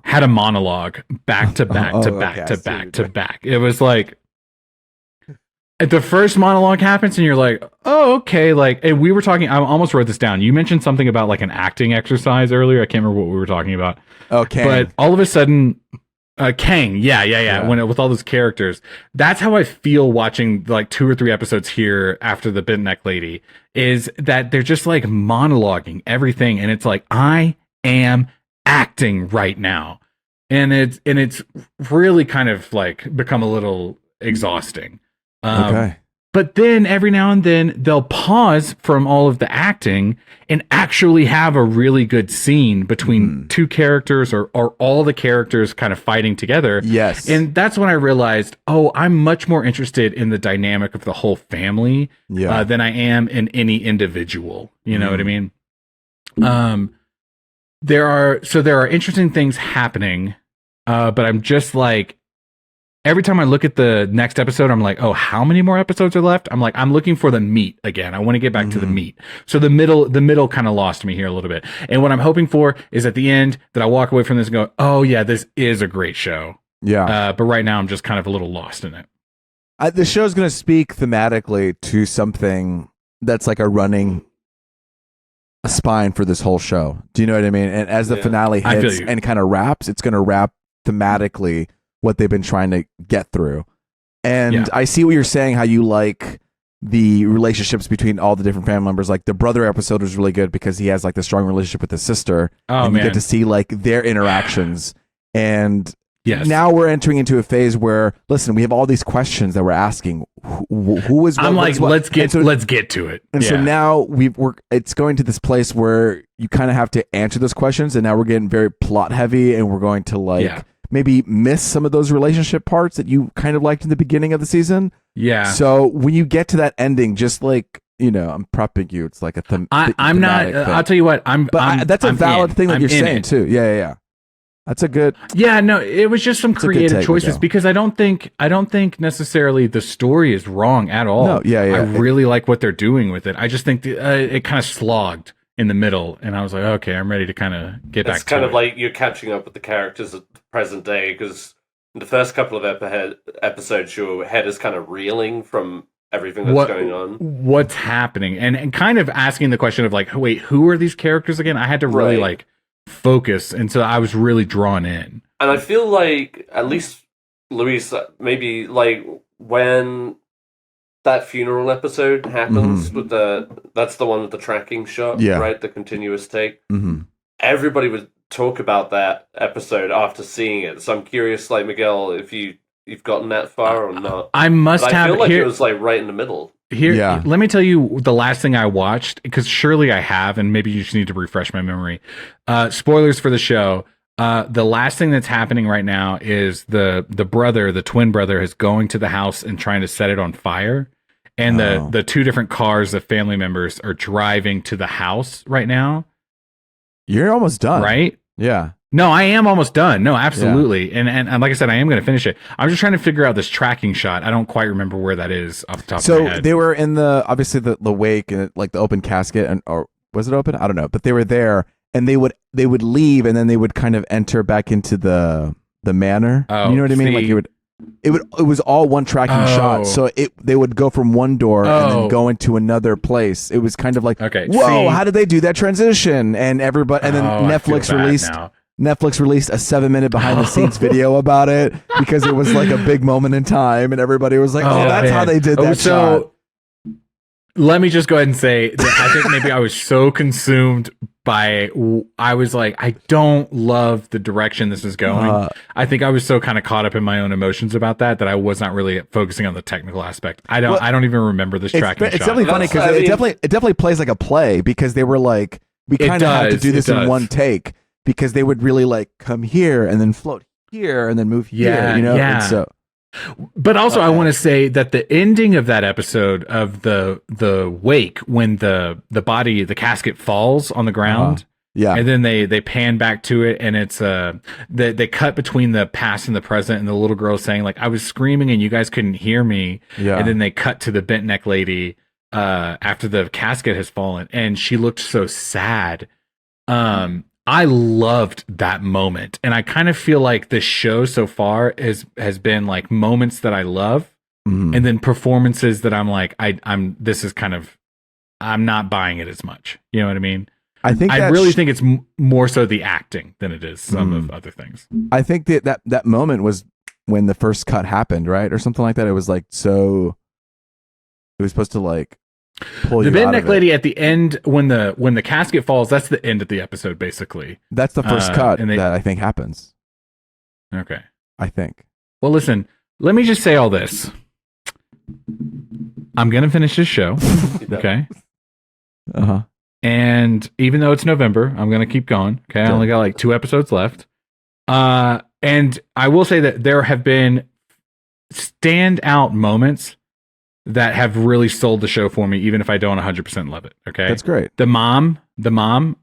had a monologue back to back to back to back to back. It was like, the first monologue happens and you're like, oh, okay. Like, and we were talking, I almost wrote this down. You mentioned something about like an acting exercise earlier. I can't remember what we were talking about. Okay. But all of a sudden, Kang. Yeah. With all those characters, that's how I feel watching like 2 or 3 episodes here after the Bent Neck Lady, is that they're just like monologuing everything. And it's like, I am acting right now. And it's really kind of like become a little exhausting. Okay. But then every now and then they'll pause from all of the acting and actually have a really good scene between 2 characters or all the characters kind of fighting together. Yes. And that's when I realized, I'm much more interested in the dynamic of the whole family than I am in any individual. You know what I mean? There are interesting things happening, but I'm just like, every time I look at the next episode, I'm like, how many more episodes are left? I'm like, I'm looking for the meat again. I want to get back to the meat. So the middle kind of lost me here a little bit. And what I'm hoping for is at the end that I walk away from this and go, oh yeah, this is a great show. Yeah. But right now I'm just kind of a little lost in it. The show's going to speak thematically to something that's like a spine for this whole show. Do you know what I mean? And as the finale hits and kind of wraps, it's going to wrap thematically what they've been trying to get through. And I see what you're saying, how you like the relationships between all the different family members. Like the brother episode was really good because he has like the strong relationship with his sister. And you get to see like their interactions. And now we're entering into a phase where, listen, we have all these questions that we're asking. Who is what? I'm like, let's get to it. And so now it's going to this place where you kind of have to answer those questions. And now we're getting very plot heavy, and we're going to maybe miss some of those relationship parts that you kind of liked in the beginning of the season. Yeah. So when you get to that ending, just like, I'm prepping you. It's like a I'm not. I'll tell you what. That's a valid thing that you're saying too. Yeah. That's a good. Yeah. No, it was just some creative choices because I don't think necessarily the story is wrong at all. No. Yeah. I really like what they're doing with it. I just think it kind of slogged in the middle, and I was like, okay, I'm ready to kind of get back to it. It's kind of like you're catching up with the characters at the present day, because in the first couple of episodes, your head is kind of reeling from everything that's going on. What's happening? And kind of asking the question of like, wait, who are these characters again? I had to really like focus, and so I was really drawn in. And I feel like, at least Luis, maybe like when that funeral episode happens with that's the one with the tracking shot, right? The continuous take. Everybody would talk about that episode after seeing it. So I'm curious, like Miguel, if you've gotten that far or not. I feel like it was like right in the middle. Here, let me tell you the last thing I watched, because surely I have, and maybe you just need to refresh my memory. Spoilers for the show. The last thing that's happening right now is the twin brother is going to the house and trying to set it on fire. And the 2 different cars of family members are driving to the house right now. You're almost done. Right? Yeah. No, I am almost done. No, absolutely. Yeah. And like I said, I am going to finish it. I'm just trying to figure out this tracking shot. I don't quite remember where that is off the top of my head. So they were in obviously the wake and like the open casket, or was it open? I don't know. But they were there, and they would leave, and then they would kind of enter back into the manor. You know what I mean? Like it was all one tracking shot. So they would go from one door and then go into another place. It was kind of like, whoa, how did they do that transition? And everybody, and then Netflix released a 7-minute behind the scenes video about it, because it was like a big moment in time, and everybody was like, that's how they did that shot. let me just go ahead and say that I think maybe I was so consumed by, I was like, I don't love the direction this is going. I think I was so kind of caught up in my own emotions about that I was not really focusing on the technical aspect. I don't even remember this tracking shot. It's definitely funny because it definitely plays like a play, because they were like, we kind of had to do this in one take, because they would really like come here and then float here and then move here, you know? Yeah. And so, but also I want to say that the ending of that episode of the wake, when the body, the casket falls on the ground, and then they pan back to it, and it's they cut between the past and the present, and the little girl saying like, I was screaming and you guys couldn't hear me, and then they cut to the bent neck lady after the casket has fallen, and she looked so sad. I loved that moment, and I kind of feel like this show so far has been like moments that I love, and then performances that I'm like, I'm not buying it as much. You know what I mean? I really think it's more so the acting than it is some of other things. I think that moment was when the first cut happened, right, or something like that. It was like, so it was supposed to like pull the you bent out neck of it. lady at the end, when the casket falls, that's the end of the episode basically. That's the first cut that I think happens. Okay, I think. Well, listen, let me just say all this. I'm gonna finish this show. Okay. And even though it's November, I'm gonna keep going. Okay, I only got like 2 episodes left. And I will say that there have been standout moments that have really sold the show for me, even if I don't 100% love it. Okay, that's great. The mom,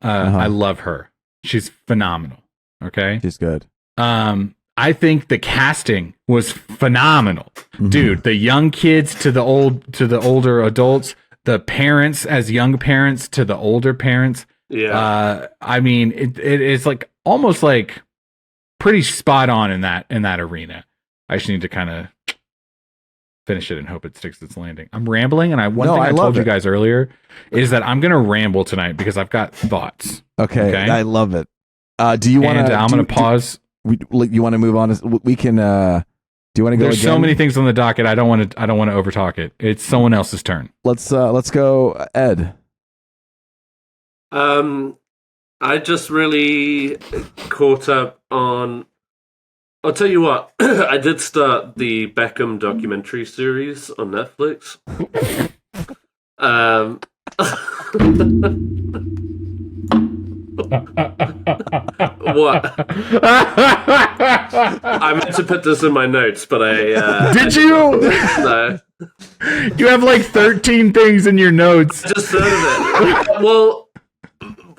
I love her. She's phenomenal. Okay, she's good. I think the casting was phenomenal, dude. The young kids to the older adults, the parents as young parents to the older parents. Yeah. I mean, it's like almost like pretty spot on in that arena. I just need to kind of finish it and hope it sticks its landing. I'm rambling, and one thing I told you guys earlier is that I'm gonna ramble tonight because I've got thoughts. Okay? I love it. Do you want to? I'm gonna pause. You want to move on? We can. Do you want to go? There's so many things on the docket. I don't want to overtalk it. It's someone else's turn. Let's go, Ed. I just really caught up on. I'll tell you what. I did start the Beckham documentary series on Netflix. What? I meant to put this in my notes, but I did you? No. You have like 13 things in your notes. I just thought of it. Well,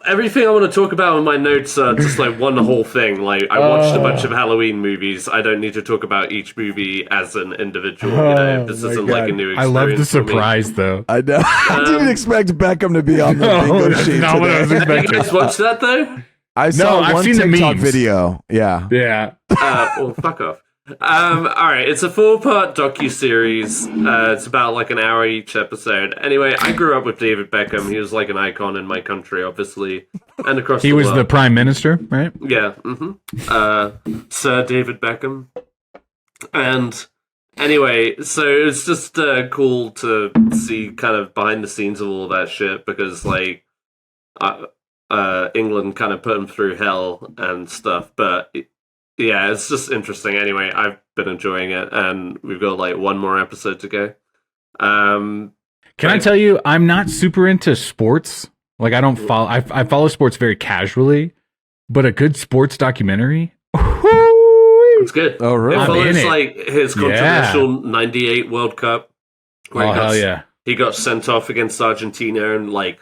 everything I want to talk about in my notes are just like one whole thing. Like, I watched a bunch of Halloween movies. I don't need to talk about each movie as an individual. You know, this isn't like a new experience. I love the surprise, though. I know. I didn't expect Beckham to be on the bingo sheet. Not what I was expecting. You guys watched that though? I saw one TikTok video. Yeah. Yeah. Well, fuck off. All right, it's a 4-part docu-series. It's about like an hour each episode. Anyway, I grew up with David Beckham. He was like an icon in my country, obviously, and across the world. He was the prime minister, right? Yeah. Sir David Beckham. And anyway, so it's just cool to see kind of behind the scenes of all that shit, because like England kind of put him through hell and stuff, but. Yeah, it's just interesting. Anyway, I've been enjoying it, and we've got like one more episode to go. Can I tell you, I'm not super into sports. Like, I don't follow. I follow sports very casually, but a good sports documentary. It's good. Oh, really? It follows like his controversial '98 World Cup, where he got sent off against Argentina, and like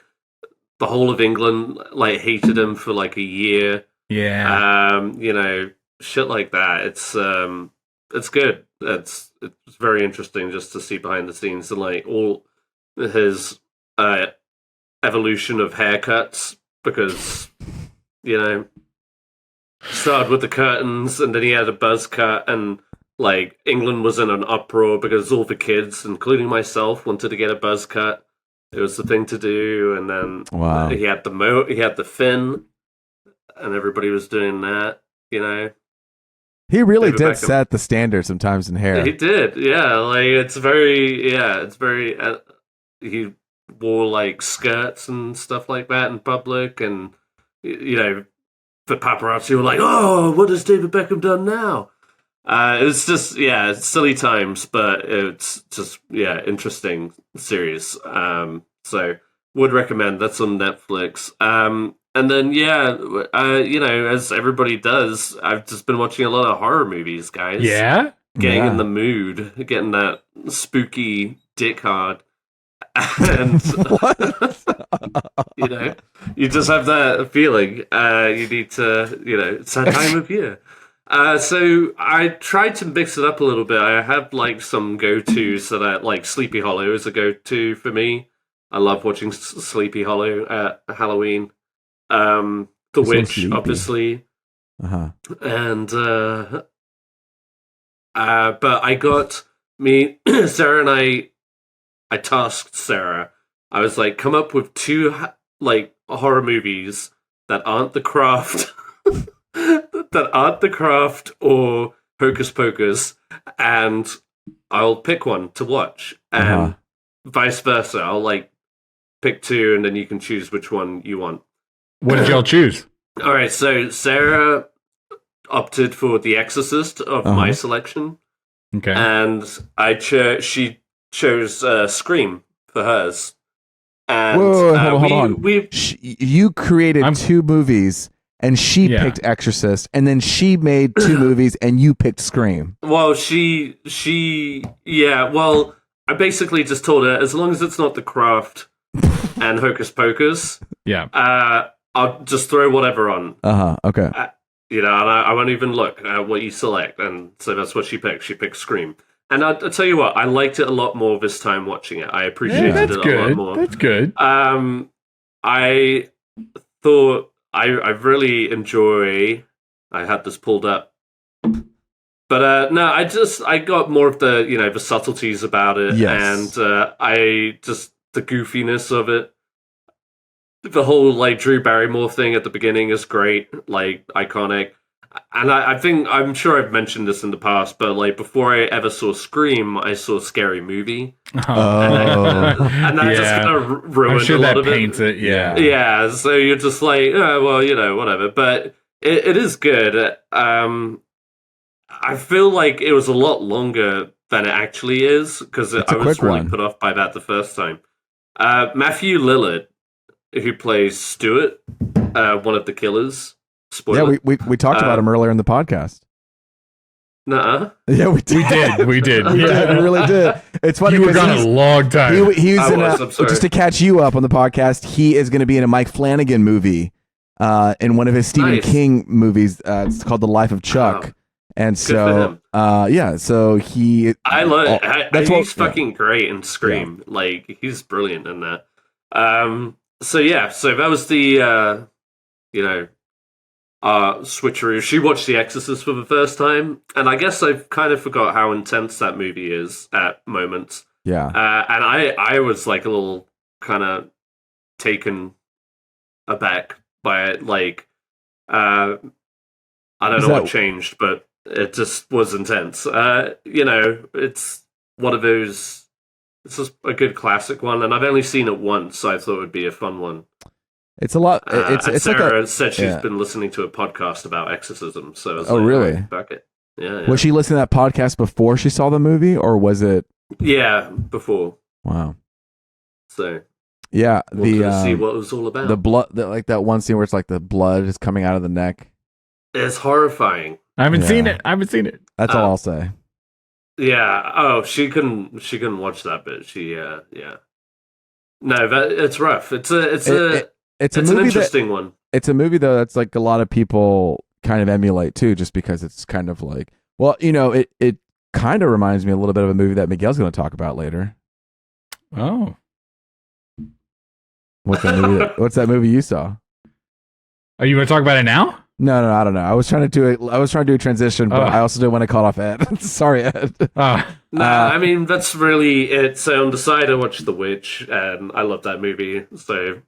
the whole of England like hated him for like a year. Yeah. You know. Shit like that. It's good. It's very interesting just to see behind the scenes and like all his evolution of haircuts, because you know, started with the curtains and then he had a buzz cut, and like England was in an uproar because all the kids, including myself, wanted to get a buzz cut. It was the thing to do, and then he had the fin, and everybody was doing that. You know. He really did set the standard sometimes in hair. He did, yeah. Like it's very. He wore like skirts and stuff like that in public, and the paparazzi were like, "Oh, what has David Beckham done now?" It's just silly times, but it's just interesting series. So would recommend. That's on Netflix. And then as everybody does, I've just been watching a lot of horror movies, guys. Yeah, getting in the mood, getting that spooky dick hard. And you just have that feeling. You need to, it's that time of year. So I tried to mix it up a little bit. I have like some go-tos that are like Sleepy Hollow is a go-to for me. I love watching Sleepy Hollow at Halloween. The Witch, obviously. And but I got Sarah and I tasked Sarah. I was like, come up with 2 like horror movies that aren't The Craft, or Hocus Pocus, and I'll pick one to watch, and vice versa. I'll like pick 2, and then you can choose which one you want. What did y'all choose? All right, so Sarah opted for The Exorcist of my selection. Okay, and she chose Scream for hers. And hold on. You created 2 movies, and she picked Exorcist, and then she made 2 movies, and you picked Scream. Well, well, I basically just told her, as long as it's not The Craft and Hocus Pocus, I'll just throw whatever on. Okay. And I won't even look at what you select, and so that's what she picked. She picked Scream. And I'll tell you what, I liked it a lot more this time watching it. I appreciated it a lot more. That's good. I thought I really enjoy. I had this pulled up, but no, I got more of the the subtleties about it, and the goofiness of it. The whole like Drew Barrymore thing at the beginning is great, like iconic. And I'm sure I've mentioned this in the past, but like before I ever saw Scream, I saw Scary Movie. And that just kind of ruined I'm sure a lot that of paints it. Yeah, so you're just like, whatever. But it is good. I feel like it was a lot longer than it actually is, because I was really put off by that the first time. Matthew Lillard, who plays Stuart, one of the killers. Spoiler. Yeah, we talked about him earlier in the podcast. Nuh-uh. Yeah, we did. We did. We really did. It's funny. You were gone a long time. He's just to catch you up on the podcast, he is going to be in a Mike Flannigan movie, in one of his Stephen King movies. It's called The Life of Chuck. Wow. And so, so he... I love it. He's fucking great in Scream. Yeah. Like, he's brilliant in that. So that was the, switcheroo. She watched The Exorcist for the first time, and I guess I kind of forgot how intense that movie is at moments. Yeah. And I was like a little kind of taken aback by it. Like, I don't know what changed, but it just was intense. It's one of those. It's just a good classic one, and I've only seen it once, so I thought it would be a fun one. It's a lot. It's Sarah like said she's been listening to a podcast about exorcism. So I was really? Fuck it. Yeah. Was she listening to that podcast before she saw the movie, or was it? Yeah, before. Wow. So. Yeah, see what it was all about. The blood, like that one scene where it's like the blood is coming out of the neck. It's horrifying. I haven't seen it. That's all I'll say. Yeah. Oh, she couldn't watch that bit. She. Yeah. No, it's rough. It's an interesting one. It's a movie though that's like a lot of people kind of emulate too, just because it's kind of like, well, it kind of reminds me a little bit of a movie that Miguel's going to talk about later. Oh, what's that movie you saw? Are you going to talk about it now? No, I don't know. I was trying to do a transition, but I also didn't want to cut off Ed. Sorry, Ed. I mean, that's really it. So on the side, I watched The Witch, and I love that movie. So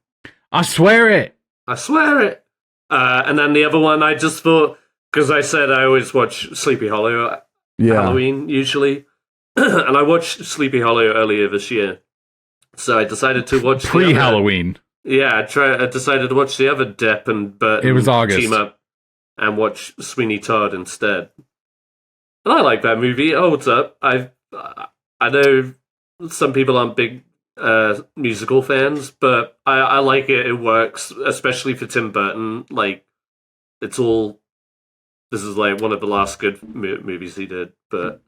I swear it. And then the other one, I just thought, because I said I always watch Sleepy Hollow Halloween usually, and I watched Sleepy Hollow earlier this year. So I decided to watch pre-Halloween. I decided to watch the other Depp and Burton it was August. team up and watch Sweeney Todd instead. And I like that movie. It holds up. I know some people aren't big musical fans, but I like it. It works, especially for Tim Burton. Like, this is like one of the last good movies he did. But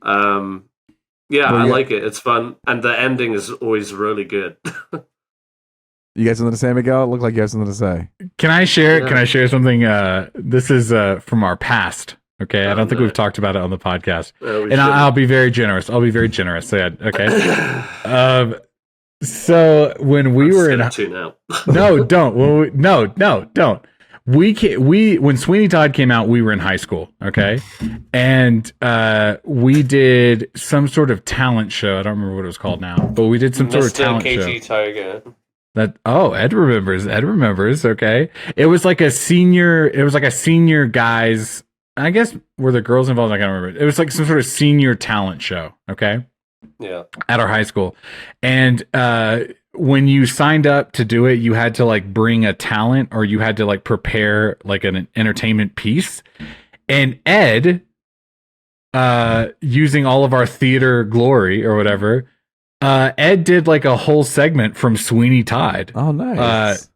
I like it. It's fun, and the ending is always really good. You got something to say, Miguel? It looked like you have something to say. Can I share? Yeah. Can I share something? This is from our past. Okay, I don't think we've talked about it on the podcast, and I'll be very generous. I'll be very generous. Okay. So when we were in no, don't. Well, no, don't. When Sweeney Todd came out, we were in high school. Okay, and we did some sort of talent show. I don't remember what it was called now, but we did some sort of talent show. Tiger. Ed remembers. Okay, it was like a senior guys. I guess were the girls involved? I can't remember. It was like some sort of senior talent show. Okay. Yeah. At our high school, and when you signed up to do it, you had to like bring a talent, or you had to like prepare like an entertainment piece. And Ed, using all of our theater glory or whatever, Ed did like a whole segment from Sweeney Todd. Oh, nice.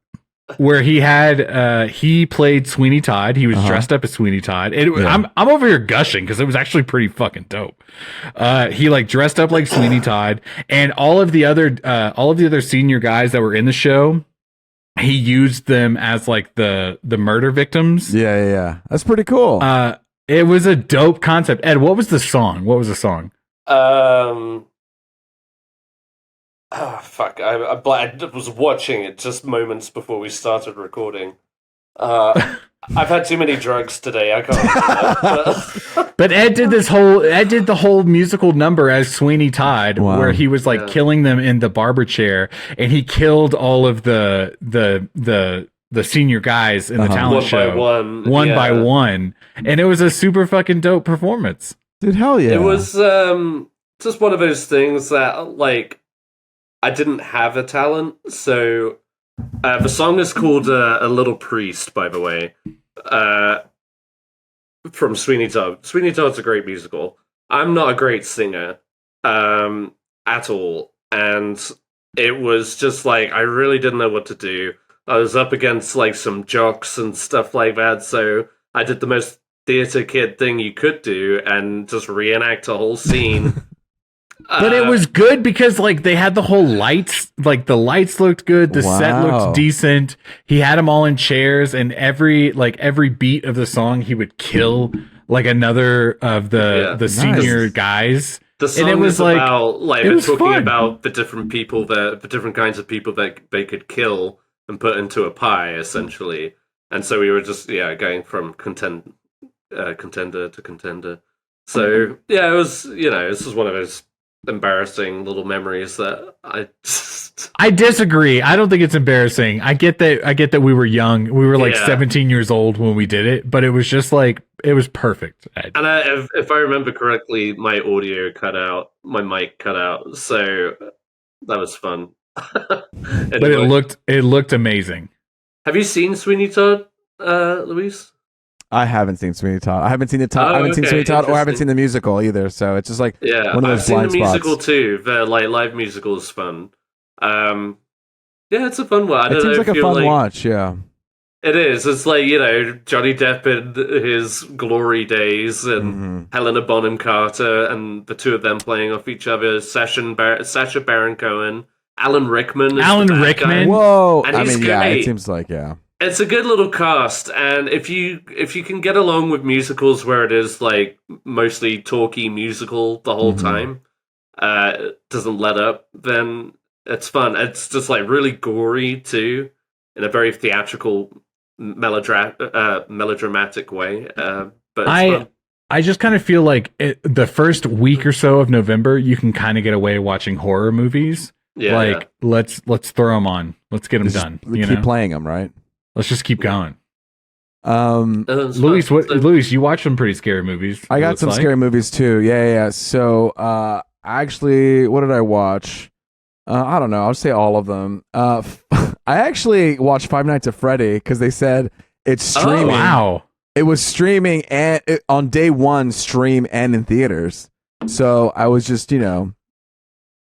Where he played Sweeney Todd. He was dressed up as Sweeney Todd. I'm over here gushing because it was actually pretty fucking dope. He like dressed up like Sweeney Todd, and all of the other senior guys that were in the show, he used them as like the murder victims. Yeah. That's pretty cool. It was a dope concept. Ed, what was the song? Oh, fuck. I was watching it just moments before we started recording. I've had too many drugs today. I can't remember. But Ed did the whole musical number as Sweeney Todd, where he was like killing them in the barber chair, and he killed all of the senior guys in the talent show one by one. And it was a super fucking dope performance. Dude, hell yeah. It was just one of those things that, like, I didn't have a talent, so the song is called A Little Priest, by the way, from Sweeney Todd. Sweeney Todd's a great musical. I'm not a great singer at all, and it was just like, I really didn't know what to do. I was up against like some jocks and stuff like that, so I did the most theater kid thing you could do and just reenact a whole scene. But it was good because like they had the whole lights, like the lights looked good, the set looked decent. He had them all in chairs, and every beat of the song he would kill like another of the senior guys. The song and it was about like they're talking about the different people the different kinds of people that they could kill and put into a pie, essentially. And so we were just going from contender to contender. So it was this is one of those embarrassing little memories that I disagree. I don't think it's embarrassing. I get that we were young. We were like 17 years old when we did it, but it was just like it was perfect. And if I remember correctly, my audio cut out, my mic cut out, so that was fun. Anyway. But it looked amazing. Have you seen Sweeney Todd, Luis? I haven't seen Sweeney Todd. I haven't seen seen Sweeney Todd, or I haven't seen the musical either. So it's just like one of those blind spots. I've seen the musical too. The like live musical is fun. It's a fun one. It seems like a fun watch. Yeah, it is. It's like Johnny Depp in his glory days, and Helena Bonham Carter, and the two of them playing off each other. Sacha Baron Cohen, Alan Rickman. Whoa! And he's great. It seems like It's a good little cast, and if you can get along with musicals where it is like mostly talky musical the whole time, doesn't let up, then it's fun. It's just like really gory too, in a very theatrical, melodramatic way. But it's fun. I just kind of feel like the first week or so of November, you can kind of get away watching horror movies. Let's throw them on. Let's get them done. Keep playing them, right? Let's just keep going. Luis, you watch some pretty scary movies. I got some scary movies too. Yeah. So, actually, what did I watch? I don't know. I'll say all of them. I actually watched Five Nights at Freddy because they said it's streaming. Oh, wow. It was streaming and on day one, stream and in theaters. So I was just, in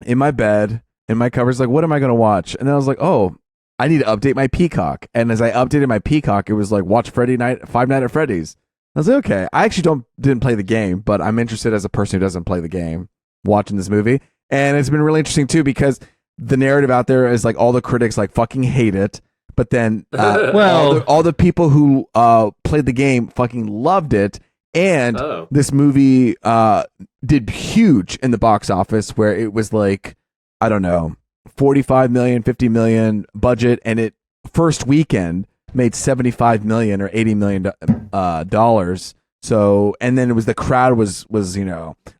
my bed, in my covers, like, what am I going to watch? And then I was like, oh, I need to update my Peacock. And as I updated my Peacock, it was like, watch Five Nights at Freddy's. I was like, okay. I actually didn't play the game, but I'm interested as a person who doesn't play the game watching this movie. And it's been really interesting too because the narrative out there is like all the critics like fucking hate it. But then, all the people who played the game fucking loved it, and this movie did huge in the box office, where it was like, I don't know, 45 million, 50 million budget, and it first weekend made 75 million or 80 million dollars. So, and then it was the crowd was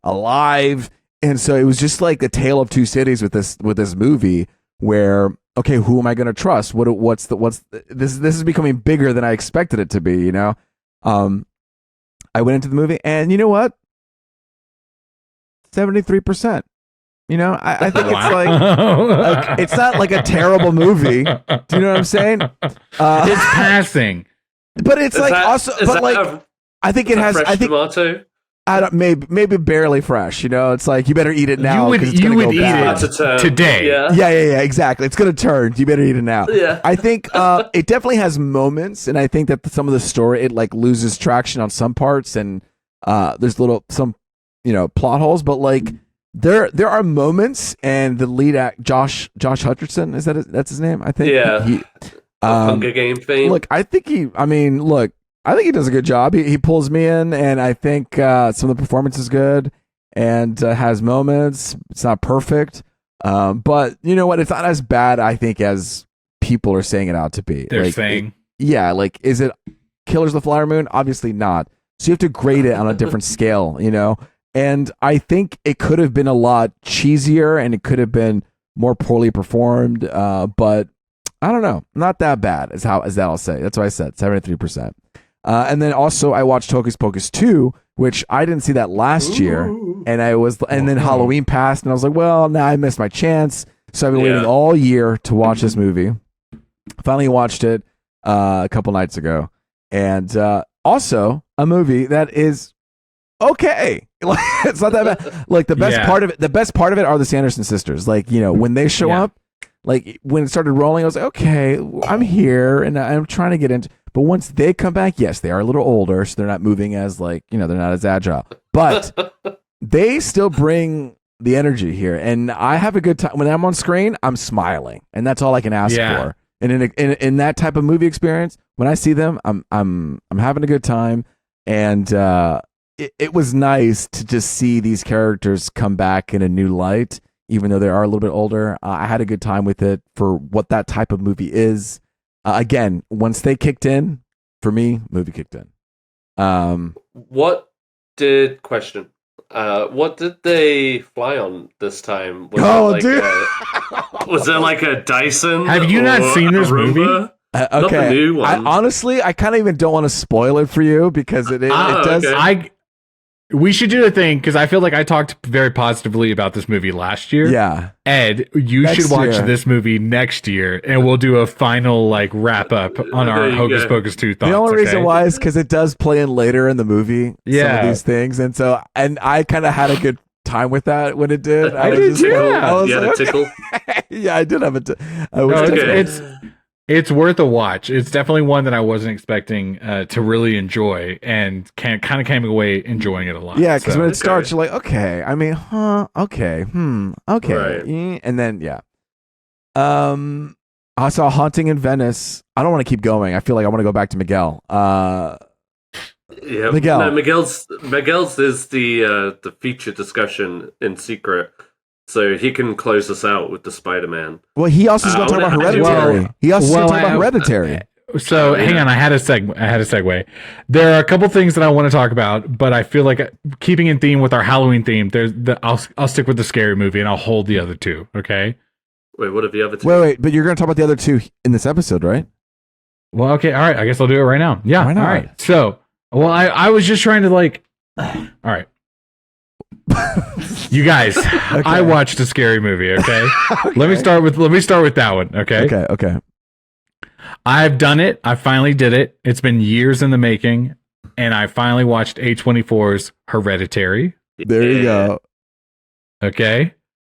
alive, and so it was just like a tale of two cities with this movie where. Okay, who am I going to trust? This is becoming bigger than I expected it to be, I went into the movie and you know what? 73%. I think it's like it's not like a terrible movie. Do you know what I'm saying? It's passing. But it's I think it has tomato? I don't maybe barely fresh. It's like you better eat it now. You would eat it today. Yeah, exactly. It's gonna turn. You better eat it now. Yeah. I think it definitely has moments, and I think that some of the story it like loses traction on some parts, and there's some plot holes, but like there are moments, and the lead act Josh Hutcherson that's his name, I think. Yeah. Hunger Game fame. Look, I think he does a good job. He pulls me in, and I think some of the performance is good and has moments. It's not perfect, but you know what? It's not as bad, I think, as people are saying it out to be. They're saying. Is it Killers of the Flower Moon? Obviously not. So you have to grade it on a different scale, And I think it could have been a lot cheesier, and it could have been more poorly performed, but I don't know. Not that bad, is that I'll say. That's what I said, 73%. And then also I watched Hocus Pocus 2, which I didn't see that last year, and then Halloween passed, and I was like, well, now I missed my chance, so I've been waiting all year to watch this movie. Finally watched it a couple nights ago, and also a movie that is okay. It's not that bad. Like the best part of it are the Sanderson sisters. Like when they show up, like when it started rolling, I was like, okay, I'm here, and I'm trying to get into. But once they come back, yes, they are a little older, so they're not moving as they're not as agile. But they still bring the energy here, and I have a good time when I'm on screen. I'm smiling, and that's all I can ask for. And in that type of movie experience, when I see them, I'm having a good time, and it was nice to just see these characters come back in a new light, even though they are a little bit older. I had a good time with it for what that type of movie is. Again, once they kicked in, for me, movie kicked in. What did they fly on this time? Was it like a Dyson? Have you not seen this movie? Okay. Not the new one. I kind of even don't want to spoil it for you because it does. Okay. We should do a thing because I feel like I talked very positively about this movie last year. Yeah. Ed, you should watch this movie next year, and we'll do a final wrap up on our Hocus Pocus 2 thoughts. The only reason why is because it does play in later in the movie. Some of these things, and I kind of had a good time with that when it did. I did too. Tickle. Yeah, I did have it. It's worth a watch. It's definitely one that I wasn't expecting to really enjoy, and kind of came away enjoying it a lot. Yeah, because when it starts, you're like, okay. I mean, okay, okay, right. And then I saw Haunting in Venice. I don't want to keep going. I feel like I want to go back to Miguel. Miguel. No, Miguel's is the feature discussion in secret. So he can close us out with the Spider-Man. Well, he also is going to talk about Hereditary. Hereditary. So hang on, I had a segue. There are a couple things that I want to talk about, but I feel like keeping in theme with our Halloween theme, I'll stick with the scary movie and I'll hold the other two. Okay. Wait, what are the other two? Wait, but you're going to talk about the other two in this episode, right? Well, okay, all right. I guess I'll do it right now. Yeah, why not? All right. So, I was just trying to all right. You guys, okay. I watched a scary movie. Okay? Okay. Let me start with that one. Okay. Okay. I've done it. I finally did it. It's been years in the making, and I finally watched A24's Hereditary. There you go. Okay.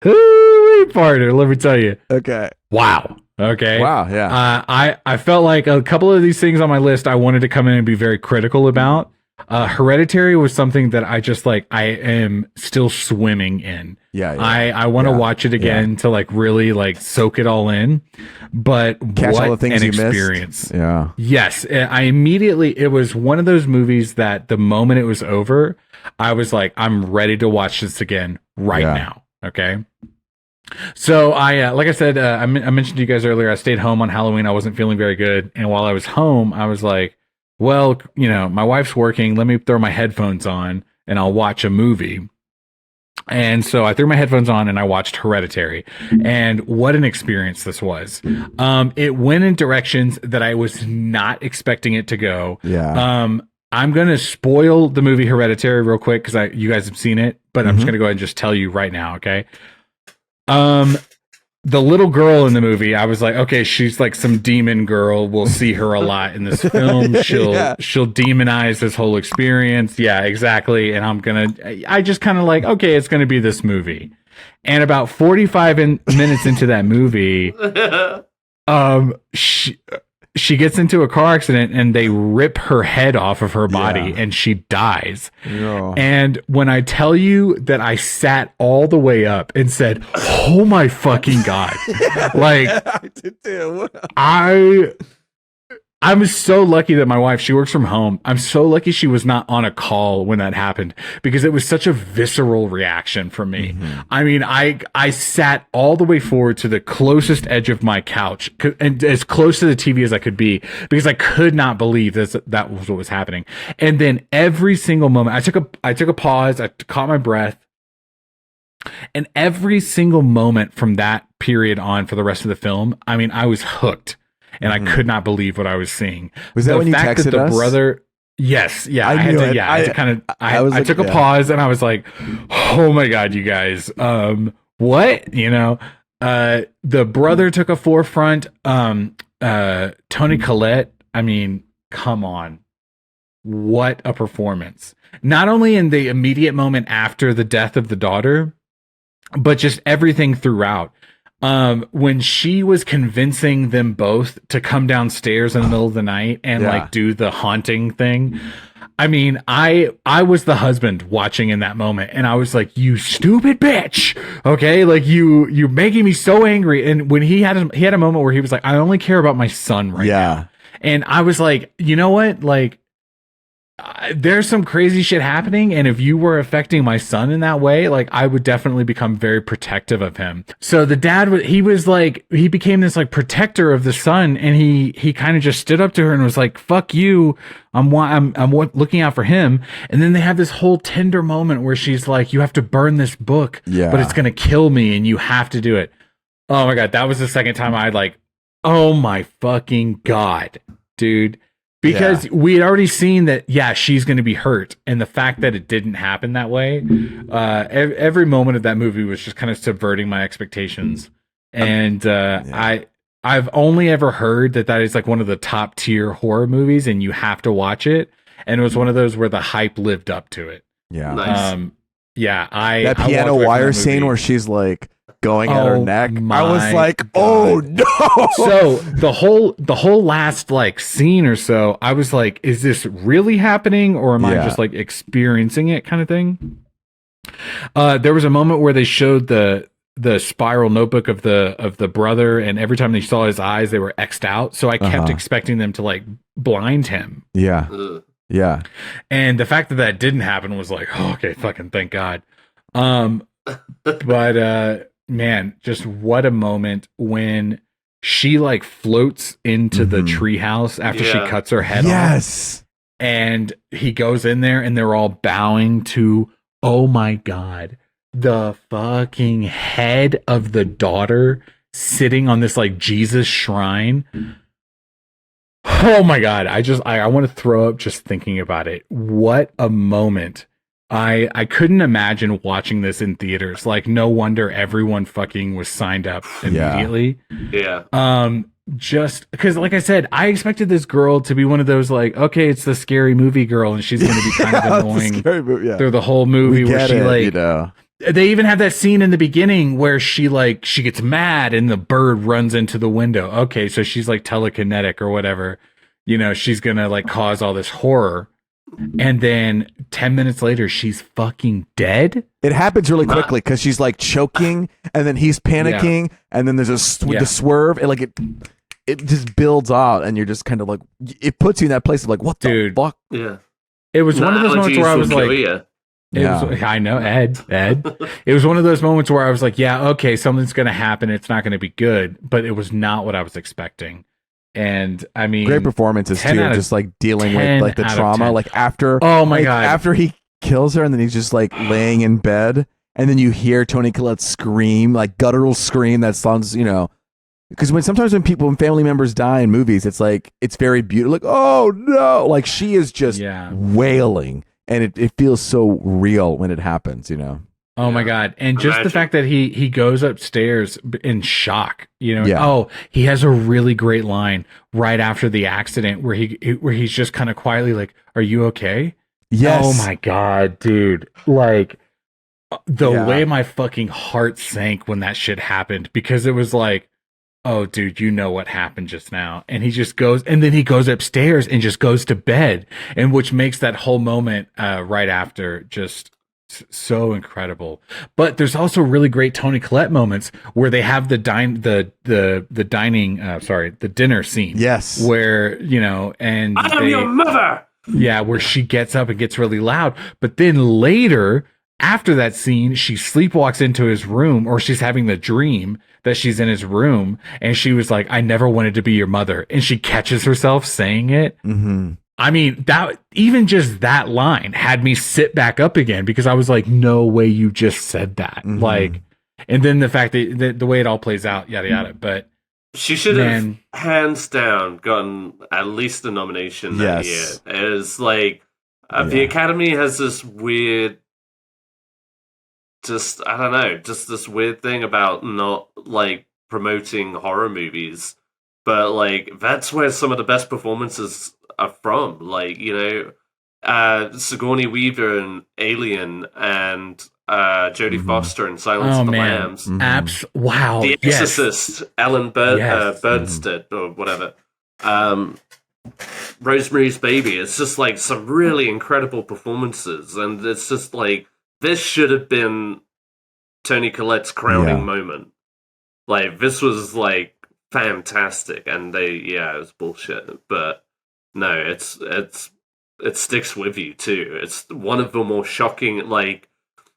Hooray, partner. Let me tell you. Okay. Wow. Okay. Wow. Yeah. I felt like a couple of these things on my list I wanted to come in and be very critical about. Hereditary was something that I just I am still swimming in. Yeah. I want to watch it again to really soak it all in. But catch what all the things an you experience. Missed. Yeah. Yes. It was one of those movies that the moment it was over, I was like, I'm ready to watch this again right now. Okay. So like I said, I mentioned to you guys earlier, I stayed home on Halloween. I wasn't feeling very good. And while I was home, I was like, well, my wife's working. Let me throw my headphones on and I'll watch a movie. And so I threw my headphones on and I watched Hereditary. And what an experience this was. It went in directions that I was not expecting it to go. Yeah. I'm going to spoil the movie Hereditary real quick because you guys have seen it, but I'm just going to go ahead and just tell you right now. Okay. The little girl in the movie, I was like, okay, she's like some demon girl. We'll see her a lot in this film. She'll demonize this whole experience. Yeah, exactly. And I just kind of like, okay, it's going to be this movie. And about 45 minutes into that movie, she gets into a car accident and they rip her head off of her body and she dies. Yeah. And when I tell you that I sat all the way up and said, oh my fucking God. I did too. I'm so lucky that my wife, she works from home. I'm so lucky she was not on a call when that happened because it was such a visceral reaction for me. Mm-hmm. I mean, I sat all the way forward to the closest edge of my couch and as close to the TV as I could be because I could not believe that was what was happening. And then every single moment, I took a pause, I caught my breath. And every single moment from that period on for the rest of the film, I mean, I was hooked. And I could not believe what I was seeing. Was that when you texted the us? Brother, yes, yeah. I took a yeah. pause and I was like, "Oh my God, you guys! What? The brother took a forefront. Toni Collette. I mean, come on, what a performance! Not only in the immediate moment after the death of the daughter, but just everything throughout." When she was convincing them both to come downstairs in the middle of the night and do the haunting thing. I mean, I was the husband watching in that moment and I was like, you stupid bitch. Okay. Like you're making me so angry. And when he had a moment where he was like, I only care about my son right now. And I was like, you know what? Like, there's some crazy shit happening, and if you were affecting my son in that way, like I would definitely become very protective of him. So the dad he became this like protector of the son, and he kind of just stood up to her and was like, "Fuck you, I'm looking out for him." And then they have this whole tender moment where she's like, "You have to burn this book, but it's gonna kill me, and you have to do it." Oh my God, that was the second time I like, oh my fucking God, dude. Because we had already seen that, she's going to be hurt. And the fact that it didn't happen that way, every moment of that movie was just kind of subverting my expectations. And I've only ever heard that is like one of the top tier horror movies and you have to watch it. And it was one of those where the hype lived up to it. Yeah. Nice. That piano wire scene where she's like going at her neck. I was like, God. Oh no. So the whole last like scene or so, I was like, is this really happening or am I just like experiencing it kind of thing? There was a moment where they showed the spiral notebook of the brother, and every time they saw his eyes, they were X'd out. So I kept expecting them to like blind him. Yeah. Yeah. And the fact that didn't happen was like, oh, okay, fucking thank God. But man, just what a moment when she like floats into the treehouse after she cuts her head off. And he goes in there and they're all bowing to, oh my God, the fucking head of the daughter sitting on this like Jesus shrine. Oh my God. I want to throw up just thinking about it. What a moment I couldn't imagine watching this in theaters. Like, no wonder everyone fucking was signed up immediately. Yeah. Just because, like I said, I expected this girl to be one of those, like, okay, it's the scary movie girl, and she's going to be kind of annoying through the whole movie. Where she like, you know. They even have that scene in the beginning where she gets mad and the bird runs into the window. Okay, so she's like telekinetic or whatever. You know, she's gonna like cause all this horror. And then 10 minutes later, she's fucking dead. It happens really quickly because she's like choking, and then he's panicking, and then there's the swerve, and like it just builds out, and you're just kind of like, it puts you in that place of like, what the fuck? Yeah, it was one of those moments where I was like, I know, Ed. It was one of those moments where I was like, yeah, okay, something's gonna happen. It's not gonna be good, but it was not what I was expecting. And I mean, great performances too, just like dealing with like the trauma, like after God, after he kills her, and then he's just like laying in bed, and then you hear Toni Collette scream, like guttural scream that sounds, you know, because when family members die in movies, it's like, it's very beautiful, like, oh no, like she is just wailing, and it feels so real when it happens, you know. Oh my God. And just the fact that he goes upstairs in shock, you know, oh, he has a really great line right after the accident where he's just kind of quietly like, are you okay? Yes. Oh my God, dude. Like the way my fucking heart sank when that shit happened, because it was like, oh dude, you know what happened just now. And he just goes, and then he goes upstairs and just goes to bed, and which makes that whole moment right after just so incredible. But there's also really great Toni Collette moments where they have the dinner scene. Yes. Where, you know, and I am your mother. Yeah, where she gets up and gets really loud. But then later, after that scene, she sleepwalks into his room, or she's having the dream that she's in his room, and she was like, I never wanted to be your mother. And she catches herself saying it. Mm-hmm. I mean, that even just that line had me sit back up again, because I was like, no way you just said that. Mm-hmm. Like, and then the fact that the way it all plays out, yada, yada. But she should have hands down gotten at least a nomination that year. It's like, the Academy has this weird, I don't know, just this weird thing about not like promoting horror movies. But like, that's where some of the best performances are from, like, you know, Sigourney Weaver in Alien, and Jodie Foster in Silence of the Lambs. Wow. The Exorcist, Ellen Bernstead, or whatever. Rosemary's Baby. It's just like some really incredible performances, and it's just like, this should have been Toni Collette's crowning moment. Like, this was like fantastic, and it was bullshit, but no, it sticks with you too. It's one of the more shocking, like,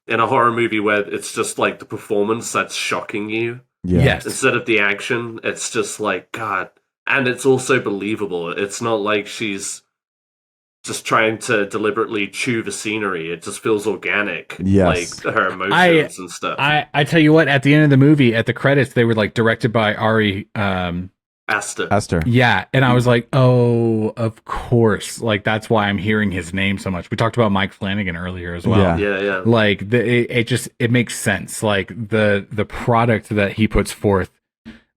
in a horror movie where it's just like the performance that's shocking you. Yes. Instead of the action, it's just like, God. And it's also believable. It's not like she's just trying to deliberately chew the scenery. It just feels organic. Yes. Like her emotions and stuff. I tell you what, at the end of the movie, at the credits, they were like directed by Ari Aster. Yeah, and I was like, oh, of course. Like, that's why I'm hearing his name so much. We talked about Mike Flannigan earlier as well. Yeah. Like, it makes sense. Like, the product that he puts forth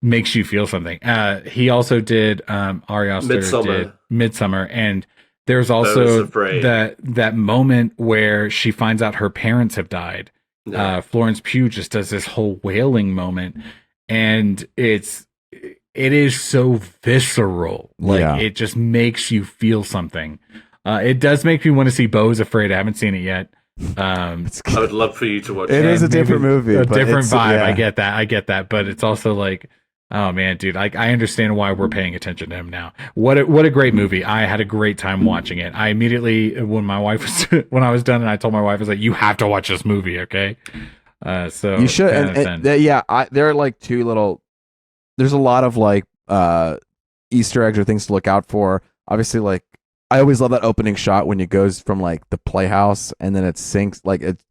makes you feel something. He also did Ari Aster did Midsommar, and there's also that moment where she finds out her parents have died. Florence Pugh just does this whole wailing moment, and it is so visceral. Like, it just makes you feel something. It does make me want to see Beau is Afraid. I haven't seen it yet. I would love for you to watch it. It is a different movie. A different vibe. Yeah. I get that. But it's also like, oh man, dude, I understand why we're paying attention to him now. What a great movie. I had a great time watching it. I immediately, when I was done, and I told my wife, I was like, you have to watch this movie, okay? So you should. There are like two little, there's a lot of like Easter eggs or things to look out for. Obviously, like, I always love that opening shot when it goes from like the playhouse, and then it sinks, like it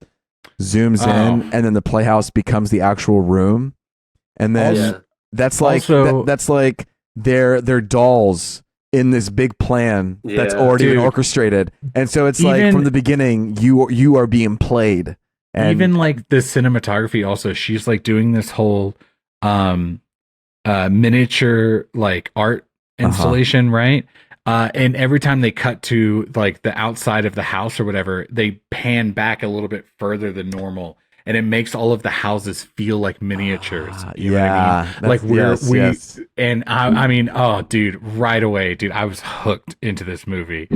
zooms in, and then the playhouse becomes the actual room, and then that's like that's like their dolls in this big plan that's already been orchestrated. And so it's like from the beginning, you are being played. And even like the cinematography also, she's like doing this whole miniature like art installation, right? And every time they cut to like the outside of the house or whatever, they pan back a little bit further than normal. And it makes all of the houses feel like miniatures. You know what I mean? Like and I mean, oh, dude, right away, dude, I was hooked into this movie.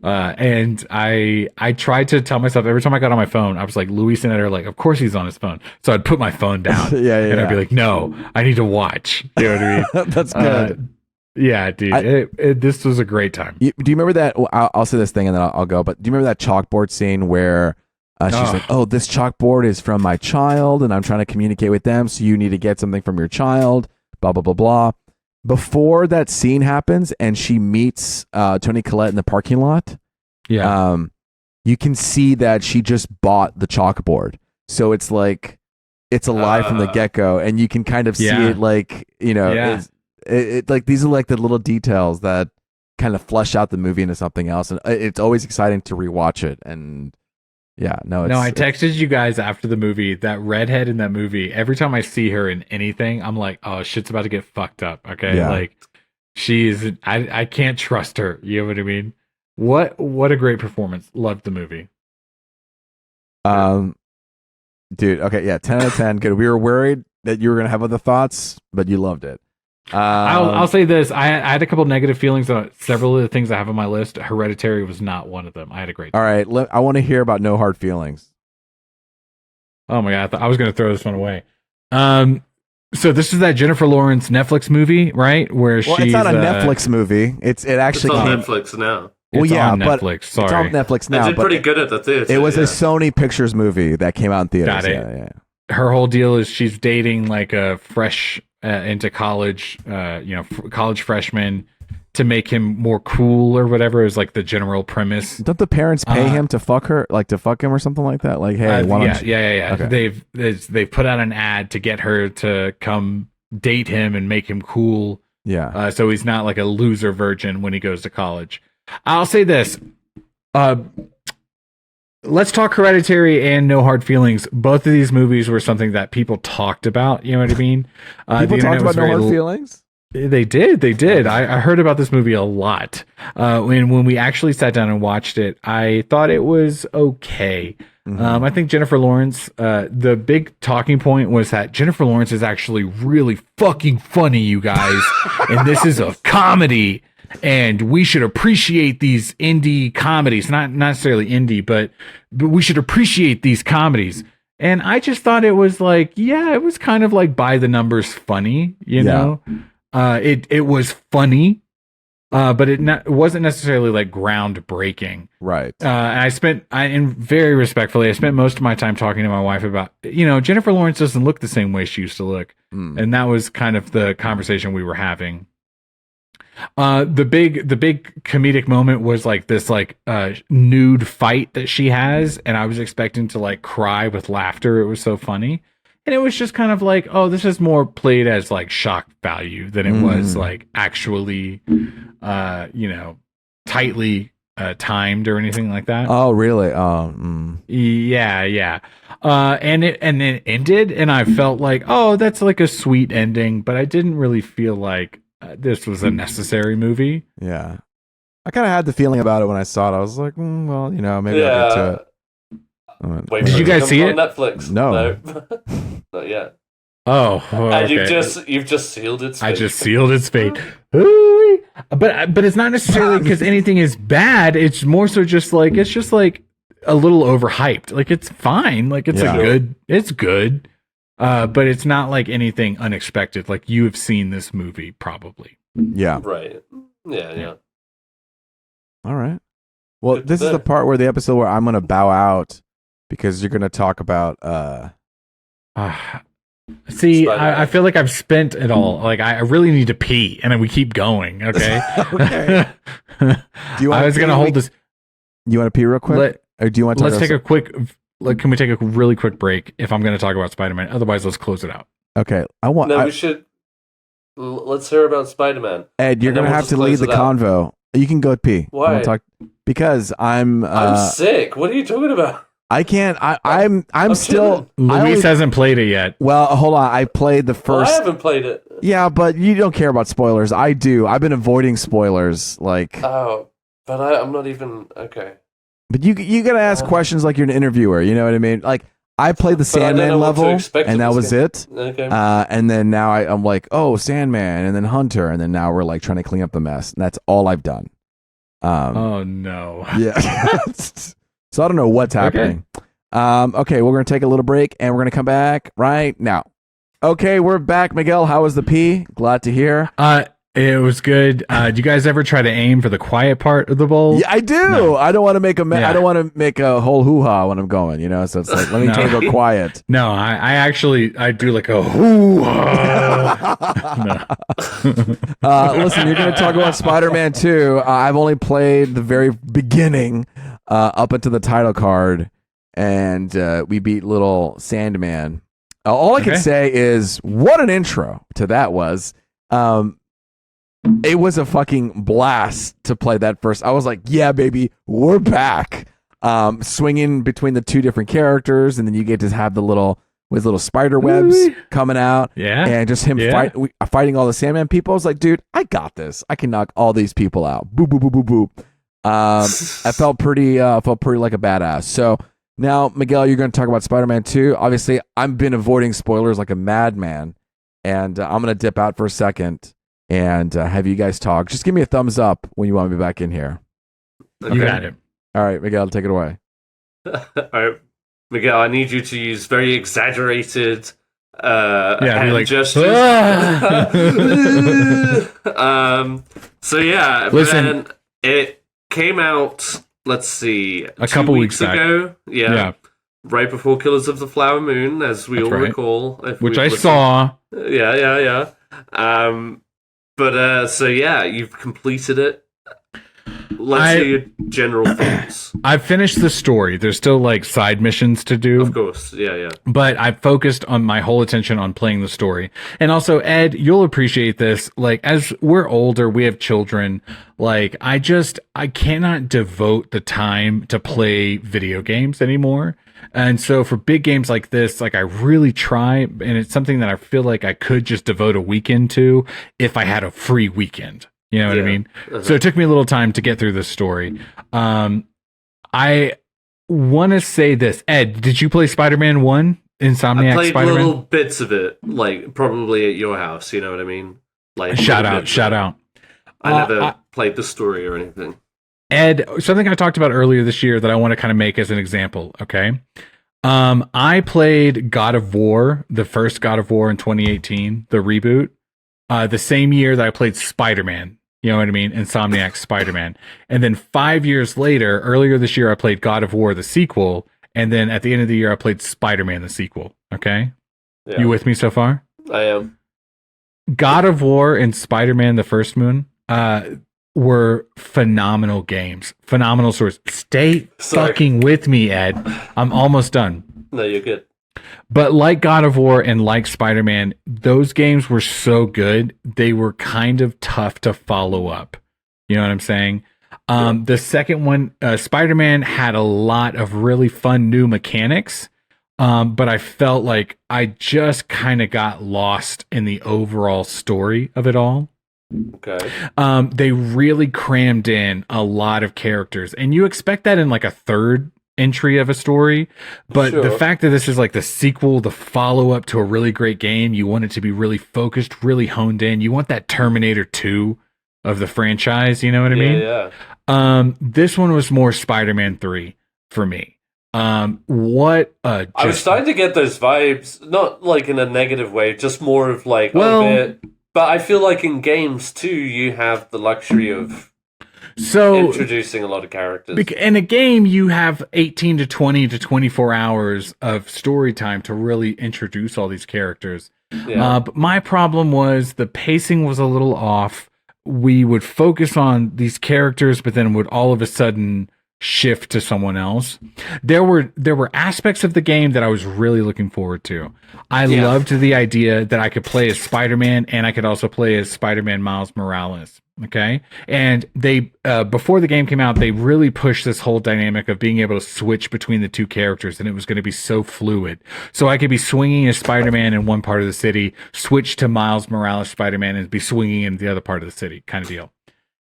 And I tried to tell myself every time I got on my phone, I was like, Luis and Ed are like, of course he's on his phone. So I'd put my phone down. And I'd be like, no, I need to watch. You know what I mean? That's good. Yeah, dude, this was a great time. Do you remember that? I'll say this thing and then I'll go. But do you remember that chalkboard scene where she's like, "Oh, this chalkboard is from my child, and I'm trying to communicate with them. So you need to get something from your child." Blah blah blah blah. Before that scene happens, and she meets Toni Collette in the parking lot. Yeah. You can see that she just bought the chalkboard, so it's like it's alive from the get go, and you can kind of see it, like It like these are like the little details that kind of flesh out the movie into something else, and it's always exciting to rewatch it. And I texted you guys after the movie, that redhead in that movie. Every time I see her in anything, I'm like, oh, shit's about to get fucked up. Okay, like I can't trust her. You know what I mean? What a great performance. Loved the movie. Dude, okay, 10 out of 10. Good. We were worried that you were gonna have other thoughts, but you loved it. I'll say this. I had a couple negative feelings on several of the things I have on my list. Hereditary was not one of them. I had a great time. All right, I want to hear about No Hard Feelings. Oh my god, I was going to throw this one away. So this is that Jennifer Lawrence Netflix movie, right? Where it's not a Netflix movie. It's on Netflix now. It's on Netflix. Sorry, it's on Netflix now. It did pretty good at the theater. It was a Sony Pictures movie that came out in theaters. Got it. Yeah. Her whole deal is she's dating like a fresh into college, college freshman to make him more cool or whatever is like the general premise. Don't the parents pay him to fuck her, like to fuck him or something like that? Like, hey, yeah. Okay. They've put out an ad to get her to come date him and make him cool. Yeah. So he's not like a loser virgin when he goes to college. I'll say this. Let's talk Hereditary and No Hard Feelings. Both of these movies were something that people talked about. You know what I mean? People talked about No Hard Feelings? They did. I heard about this movie a lot. When we actually sat down and watched it, I thought it was okay. Mm-hmm. I think Jennifer Lawrence, the big talking point was that Jennifer Lawrence is actually really fucking funny, you guys. And this is a comedy. And we should appreciate these indie comedies, not necessarily indie, but we should appreciate these comedies. And I just thought it was like, it was kind of like by the numbers funny, you know? It was funny, but it wasn't necessarily like groundbreaking. Right. And very respectfully, I spent most of my time talking to my wife about, Jennifer Lawrence doesn't look the same way she used to look. And that was kind of the conversation we were having. The big comedic moment was like this nude fight that she has, and I was expecting to like cry with laughter. It was so funny, and it was just kind of like, oh, this is more played as like shock value than it was like actually tightly timed or anything like that. Oh, really? Yeah. And it ended, and I felt like, oh, that's like a sweet ending, but I didn't really feel like this was a necessary movie. Yeah. I kind of had the feeling about it when I saw it. I was like, well, maybe I'll get to it. Wait, did you guys see it on Netflix? No. Not yet. Oh, and okay. you've just sealed its fate. I just sealed its fate. But it's not necessarily because anything is bad. It's more so just like a little overhyped. Like it's fine. Like it's good. But it's not like anything unexpected. Like you have seen this movie probably. Yeah. Right. Yeah. All right. Well, this is the part where the episode where I'm going to bow out because you're going to talk about. See, I feel like I've spent it all. Like I really need to pee, and then we keep going. Okay. Okay. I was going to hold this. You want to pee real quick? Or do you want to? Let's take a quick. Can we take a really quick break if I'm going to talk about Spider-Man? Otherwise, let's close it out. Okay. We should. Let's hear about Spider-Man. Ed, you're going to have to lead the convo. You can go pee. Why? Because I'm sick. What are you talking about? I can't. I'm still. Luis hasn't played it yet. Well, hold on. I played the first. I haven't played it. Yeah, but you don't care about spoilers. I do. I've been avoiding spoilers. Like. Oh, but I'm not even okay. But you gotta ask questions like you're an interviewer. You know what I mean? Like I played the Sandman level, and that was it. Okay. And then now I'm like, oh, Sandman, and then Hunter, and then now we're like trying to clean up the mess. And that's all I've done. Oh no. Yeah. So I don't know what's happening. Okay, we're gonna take a little break, and we're gonna come back right now. Okay, we're back. Miguel, how was the pee? Glad to hear. It was good. Do you guys ever try to aim for the quiet part of the bowl? Yeah, I do. No. I don't want to make I don't want to make a whole hoo-ha when I'm going, you know? So it's like, let me try to go quiet. No, I actually do like a hoo-ha. Listen, you're going to talk about Spider-Man 2. I've only played the very beginning up into the title card, and we beat little Sandman. All I can say is what an intro to that was. It was a fucking blast to play that first. I was like, yeah, baby, we're back. Swinging between the two different characters, and then you get to have the little spider webs coming out. Yeah. And just him fighting all the Sandman people. I was like, dude, I got this. I can knock all these people out. Boop, boop, boop, boop, boop. I felt pretty like a badass. So now, Miguel, you're going to talk about Spider-Man 2. Obviously, I've been avoiding spoilers like a madman, and I'm going to dip out for a second and have you guys talk. Just give me a thumbs up when you want me back in here. Okay. You got it. All right, Miguel, take it away. All right, Miguel, I need you to use very exaggerated hand like, gestures. So yeah, listen, it came out. Let's see, a couple weeks ago. Yeah. Right before Killers of the Flower Moon, as we all recall. Which I saw. Yeah. But so yeah, you've completed it. Let's hear your general thoughts. I've finished the story. There's still like side missions to do. Of course, yeah. But I've focused on my whole attention on playing the story. And also, Ed, you'll appreciate this. Like, as we're older, we have children. Like, I cannot devote the time to play video games anymore. And so for big games like this, like I really try, and it's something that I feel like I could just devote a weekend to if I had a free weekend. You know what I mean? Uh-huh. So it took me a little time to get through this story. I want to say this. Ed, did you play Spider-Man 1? Insomniac I played Spider-Man? Little bits of it, like probably at your house, you know what I mean? Like shout out. I never played the story or anything. Ed, something I talked about earlier this year that I want to kind of make as an example, okay? I played God of War, the first God of War in 2018, the reboot, the same year that I played Spider-Man, you know what I mean? Insomniac Spider-Man. And then 5 years later, earlier this year, I played God of War, the sequel, and then at the end of the year, I played Spider-Man, the sequel, okay? Yeah. You with me so far? I am. God of War and Spider-Man, the First Moon, were phenomenal games, phenomenal stories. Stay fucking with me, Ed. I'm almost done. No, you're good. But like God of War and like Spider-Man, those games were so good, they were kind of tough to follow up. You know what I'm saying? The second one, Spider-Man, had a lot of really fun new mechanics, but I felt like I just kind of got lost in the overall story of it all. Okay. They really crammed in a lot of characters, and you expect that in like a third entry of a story, but the fact that this is like the sequel, the follow-up to a really great game, you want it to be really focused, really honed in. You want that Terminator 2 of the franchise, you know what I mean? Yeah. This one was more Spider-Man 3 for me. I was starting to get those vibes, not like in a negative way, just more of like but I feel like in games too, you have the luxury of introducing a lot of characters. In a game, you have 18 to 20 to 24 hours of story time to really introduce all these characters. Yeah. But my problem was the pacing was a little off. We would focus on these characters, but then would all of a sudden shift to someone else. There were aspects of the game that I was really looking forward to. I loved the idea that I could play as Spider-Man and I could also play as Spider-Man Miles Morales. Okay. And they, before the game came out, they really pushed this whole dynamic of being able to switch between the two characters, and it was going to be so fluid. So I could be swinging as Spider-Man in one part of the city, switch to Miles Morales Spider-Man, and be swinging in the other part of the city, kind of deal.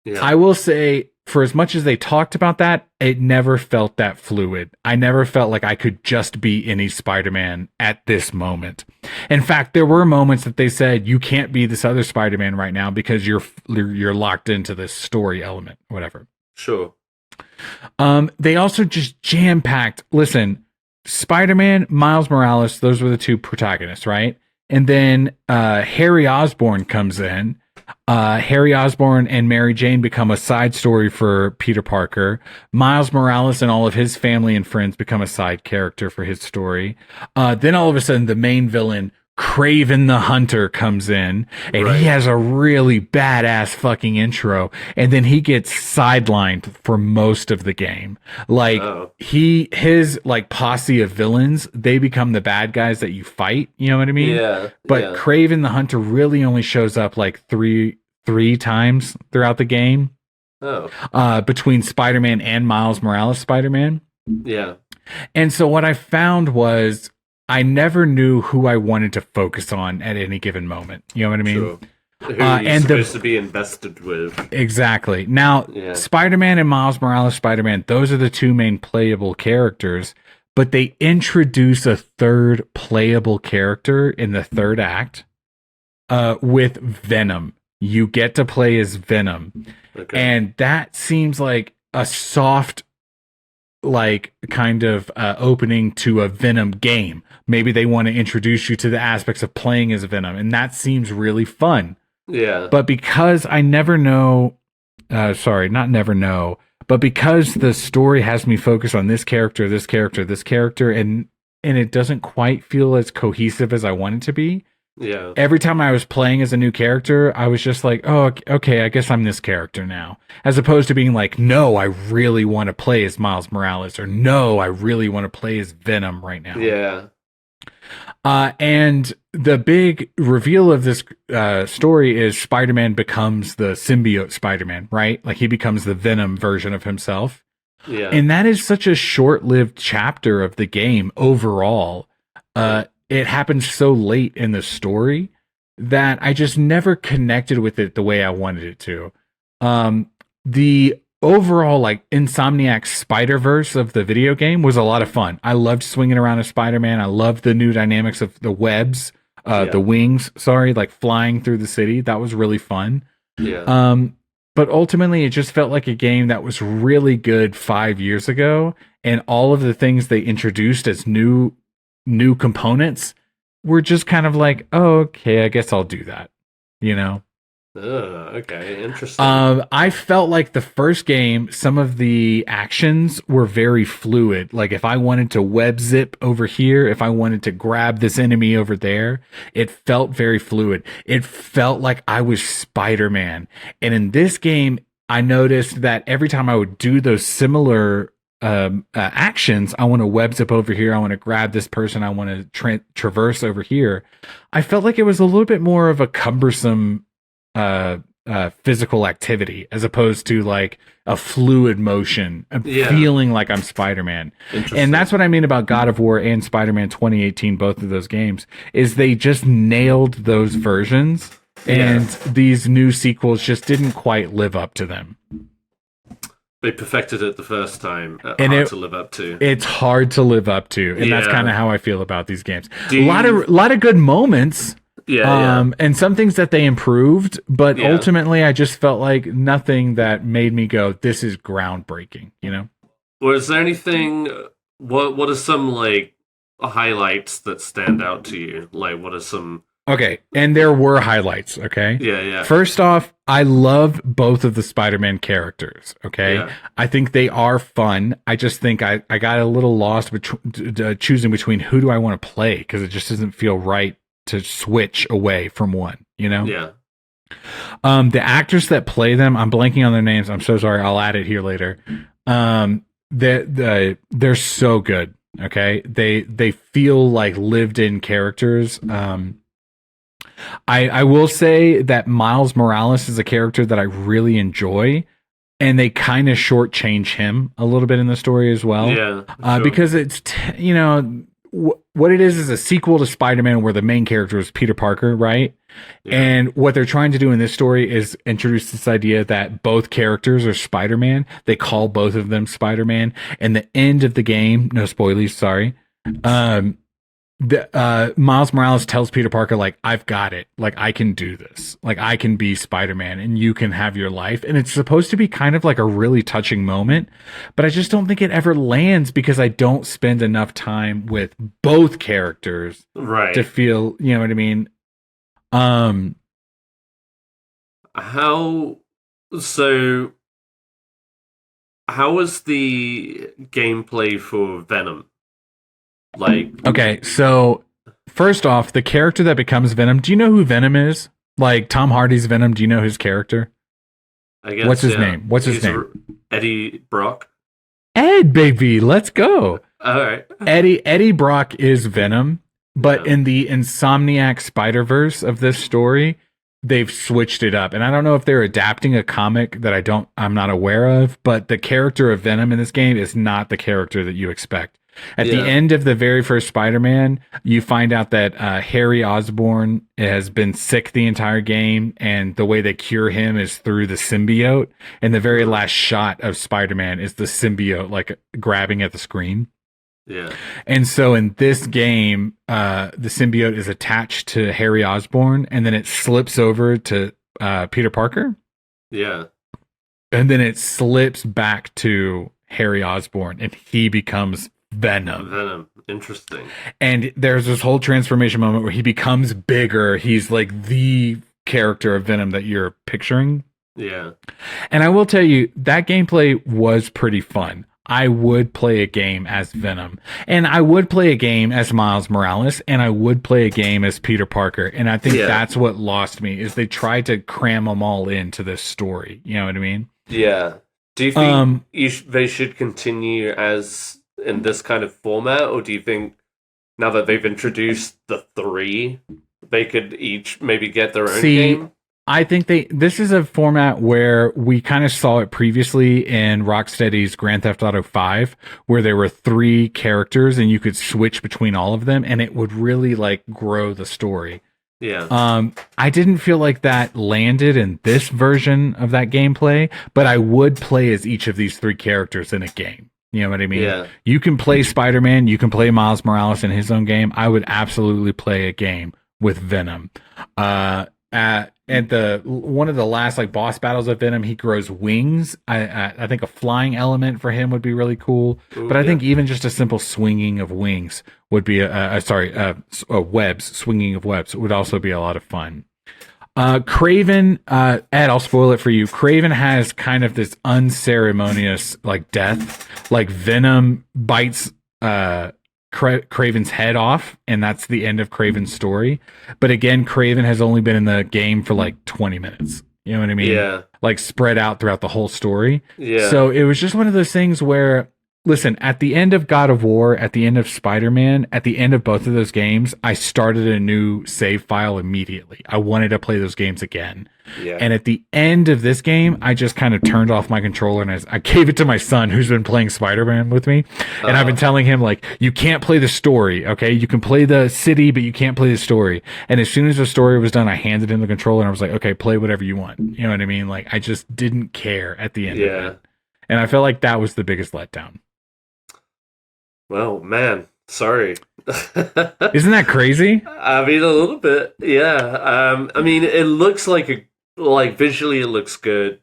Yeah. I will say, for as much as they talked about that, it never felt that fluid. I never felt like I could just be any Spider-Man at this moment. In fact, there were moments that they said, you can't be this other Spider-Man right now because you're locked into this story element, whatever. Sure. They also just jam-packed, listen, Spider-Man, Miles Morales, those were the two protagonists, right? And then Harry Osborn comes in. Harry Osborn and Mary Jane become a side story for Peter Parker. Miles Morales and all of his family and friends become a side character for his story. Then all of a sudden, the main villain, Kraven the Hunter, comes in, and he has a really badass fucking intro, and then he gets sidelined for most of the game. Like his like posse of villains, they become the bad guys that you fight. You know what I mean? Yeah. But Kraven the Hunter really only shows up like three times throughout the game. Between Spider-Man and Miles Morales Spider-Man. Yeah. And so what I found was, I never knew who I wanted to focus on at any given moment. You know what I mean? Sure. Who you're supposed to be invested with. Exactly. Now, Spider-Man and Miles Morales Spider-Man, those are the two main playable characters, but they introduce a third playable character in the third act with Venom. You get to play as Venom. Okay. And that seems like a soft, like, kind of opening to a Venom game. Maybe they want to introduce you to the aspects of playing as Venom, and that seems really fun. Yeah. But because I never know, but because the story has me focus on this character, and it doesn't quite feel as cohesive as I want it to be. Yeah. Every time I was playing as a new character, I was just like, oh, okay, I guess I'm this character now. As opposed to being like, no, I really want to play as Miles Morales, or no, I really want to play as Venom right now. Yeah. And the big reveal of this story is Spider-Man becomes the symbiote Spider-Man, right? Like he becomes the Venom version of himself. Yeah. And that is such a short-lived chapter of the game overall. It happens so late in the story that I just never connected with it the way I wanted it to. The overall, like, Insomniac Spider-Verse of the video game was a lot of fun. I loved swinging around as Spider-Man. I loved the new dynamics of the webs, the wings, like flying through the city. That was really fun. Yeah. But ultimately, it just felt like a game that was really good 5 years ago, and all of the things they introduced as new components were just kind of like, oh, okay, I guess I'll do that, you know? Okay, interesting. I felt like the first game, some of the actions were very fluid. Like if I wanted to web zip over here, if I wanted to grab this enemy over there, it felt very fluid. It felt like I was Spider-Man. And in this game, I noticed that every time I would do those similar actions, I want to web zip over here, I want to grab this person, I want to traverse over here, I felt like it was a little bit more of a cumbersome physical activity as opposed to like a fluid motion, feeling like I'm Spider-Man. And that's what I mean about God of War and Spider-Man 2018, both of those games, is they just nailed those versions, and these new sequels just didn't quite live up to them. They perfected it the first time. Hard to live up to. It's hard to live up to, and that's kind of how I feel about these games. A lot of good moments. And some things that they improved, but ultimately I just felt like nothing that made me go, this is groundbreaking, you know? Was there anything, what are some, like, highlights that stand out to you? Like, what are some... Okay, and there were highlights, okay? Yeah. First off, I love both of the Spider-Man characters, okay? Yeah. I think they are fun. I just think I got a little lost choosing between who do I want to play, because it just doesn't feel right to switch away from one, you know? Yeah. The actors that play them, I'm blanking on their names. I'm so sorry. I'll add it here later. they're so good. Okay, they feel like lived in characters. I will say that Miles Morales is a character that I really enjoy, and they kind of shortchange him a little bit in the story as well. Yeah, sure. Because it's what it is a sequel to Spider-Man where the main character is Peter Parker, right? Yeah. And what they're trying to do in this story is introduce this idea that both characters are Spider-Man. They call both of them Spider-Man. And the end of the game, no spoilies, sorry. Miles Morales tells Peter Parker, like, I've got it. Like, I can do this. Like, I can be Spider-Man and you can have your life. And it's supposed to be kind of like a really touching moment, but I just don't think it ever lands because I don't spend enough time with both characters to feel, you know what I mean? How was the gameplay for Venom? Okay, so first off, the character that becomes Venom, do you know who Venom is? Like Tom Hardy's Venom, do you know his character? I guess. What's his name? What's his name? Eddie Brock. Ed, baby, let's go. All right. Eddie Brock is Venom, but in the Insomniac Spider-Verse of this story, they've switched it up. And I don't know if they're adapting a comic that I'm not aware of, but the character of Venom in this game is not the character that you expect. At the end of the very first Spider-Man, you find out that Harry Osborn has been sick the entire game, and the way they cure him is through the symbiote. And the very last shot of Spider-Man is the symbiote, like, grabbing at the screen. Yeah. And so in this game, the symbiote is attached to Harry Osborn, and then it slips over to Peter Parker. Yeah. And then it slips back to Harry Osborn, and he becomes Venom. Interesting. And there's this whole transformation moment where he becomes bigger. He's like the character of Venom that you're picturing. Yeah. And I will tell you, that gameplay was pretty fun. I would play a game as Venom, and I would play a game as Miles Morales, and I would play a game as Peter Parker. And I think that's what lost me, is they tried to cram them all into this story. You know what I mean? Yeah. Do you think they should continue as in this kind of format, or do you think now that they've introduced the three, they could each maybe get their own game? I think this is a format where we kind of saw it previously in Rocksteady's Grand Theft Auto 5, where there were 3 characters and you could switch between all of them, and it would really like grow the story. Yeah. I didn't feel like that landed in this version of that gameplay, but I would play as each of these 3 characters in a game. You know what I mean? Yeah. You can play Spider-Man, you can play Miles Morales in his own game. I would absolutely play a game with Venom. At the one of the last like boss battles of Venom, he grows wings. I think a flying element for him would be really cool. Ooh, but I think even just a simple swinging of wings would be swinging of webs would also be a lot of fun. Craven, Ed, I'll spoil it for you. Craven has kind of this unceremonious like death, like Venom bites Craven's head off, and that's the end of Craven's story. But again, Craven has only been in the game for like 20 minutes. You know what I mean? Yeah. Like spread out throughout the whole story. Yeah. So it was just one of those things where, listen, at the end of God of War, at the end of Spider-Man, at the end of both of those games, I started a new save file immediately. I wanted to play those games again. Yeah. And at the end of this game, I just kind of turned off my controller and I gave it to my son, who's been playing Spider-Man with me. And I've been telling him, like, you can't play the story, okay? You can play the city, but you can't play the story. And as soon as the story was done, I handed him the controller and I was like, okay, play whatever you want. You know what I mean? Like, I just didn't care at the end of it. And I felt like that was the biggest letdown. Well, man, sorry. Isn't that crazy? I mean, a little bit, yeah. I mean, it looks like visually it looks good.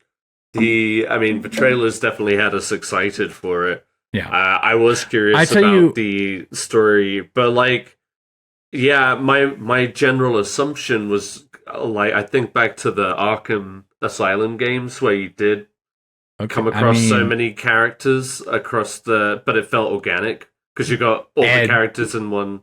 The trailers definitely had us excited for it. Yeah. I was curious about the story, but like, yeah, my general assumption was like, I think back to the Arkham Asylum games where you did come across so many characters but it felt organic. Because you got all the characters in one.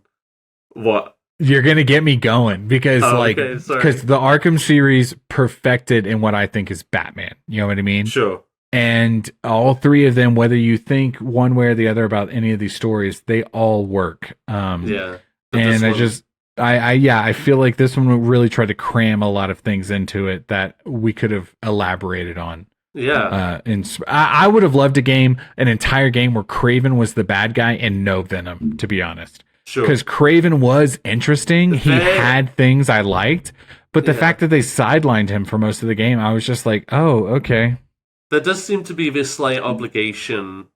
What? You're gonna get me going because the Arkham series perfected in what I think is Batman. You know what I mean? Sure. And all three of them, whether you think one way or the other about any of these stories, they all work. Yeah. And I feel like this one really tried to cram a lot of things into it that we could have elaborated on. Yeah. I would have loved an entire game where Craven was the bad guy and no Venom, to be honest. Sure. Because Craven was interesting. He had things I liked. But the fact that they sidelined him for most of the game, I was just like, oh, okay. There does seem to be this slight obligation,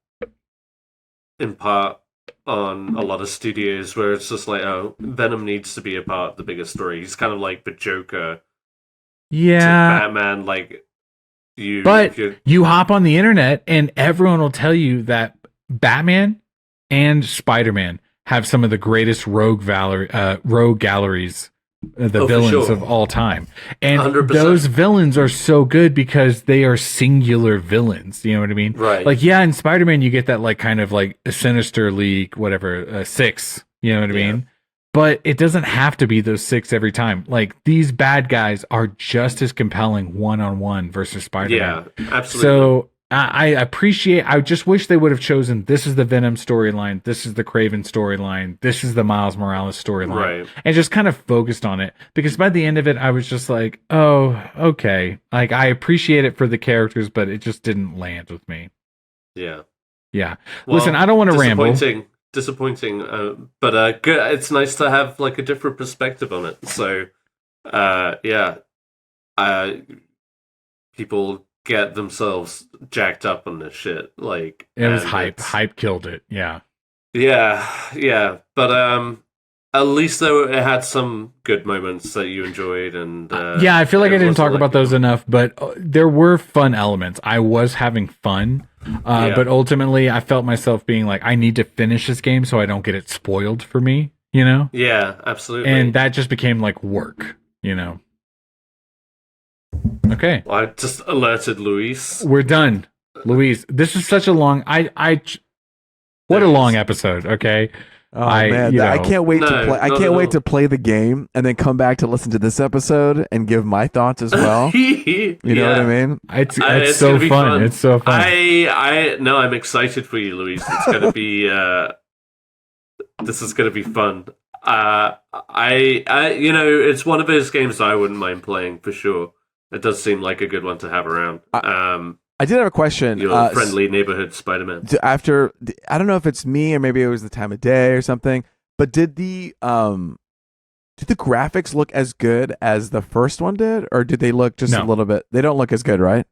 in part, on a lot of studios where it's just like, oh, Venom needs to be a part of the bigger story. He's kind of like the Joker. Yeah. To Batman, like you. But you hop on the internet and everyone will tell you that Batman and Spider-Man have some of the greatest rogue galleries. The villains of all time, and 100%. Those villains are so good because they are singular villains. You know what I mean? Right. Like, yeah, in Spider-Man, you get that like kind of like a Sinister League, whatever, 6. You know what I mean? But it doesn't have to be those 6 every time. Like, these bad guys are just as compelling one-on-one versus Spider-Man. Yeah, absolutely. So I just wish they would have chosen, this is the Venom storyline, this is the Craven storyline, this is the Miles Morales storyline, right, and just kind of focused on it. Because by the end of it, I was just like, oh, okay. Like, I appreciate it for the characters, but it just didn't land with me. Yeah. Yeah. Well, listen, I don't want to ramble. Disappointing, but good. It's nice to have like a different perspective on it. So, people get themselves jacked up on this shit. Like, it was hype. Hype killed it. Yeah. Yeah. But at least though it had some good moments that you enjoyed, and I feel like I didn't talk about those enough, but there were fun elements. I was having fun, but ultimately I felt myself being like, I need to finish this game so I don't get it spoiled for me. You know? Yeah, absolutely. And that just became like work. You know? Okay. Well, I just alerted Luis. We're done. Luis, this is such a long what a long episode, okay? Oh man, I can't wait to play. I can't wait to play the game and then come back to listen to this episode and give my thoughts as well. You know what I mean? It's so fun. It's so fun. I'm excited for you, Luis. It's gonna be this is gonna be fun. It's one of those games I wouldn't mind playing for sure. It does seem like a good one to have around. I did have a question. Your friendly neighborhood Spider-Man. I don't know if it's me or maybe it was the time of day or something, but did the graphics look as good as the first one did, or did they look just a little bit? They don't look as good, right?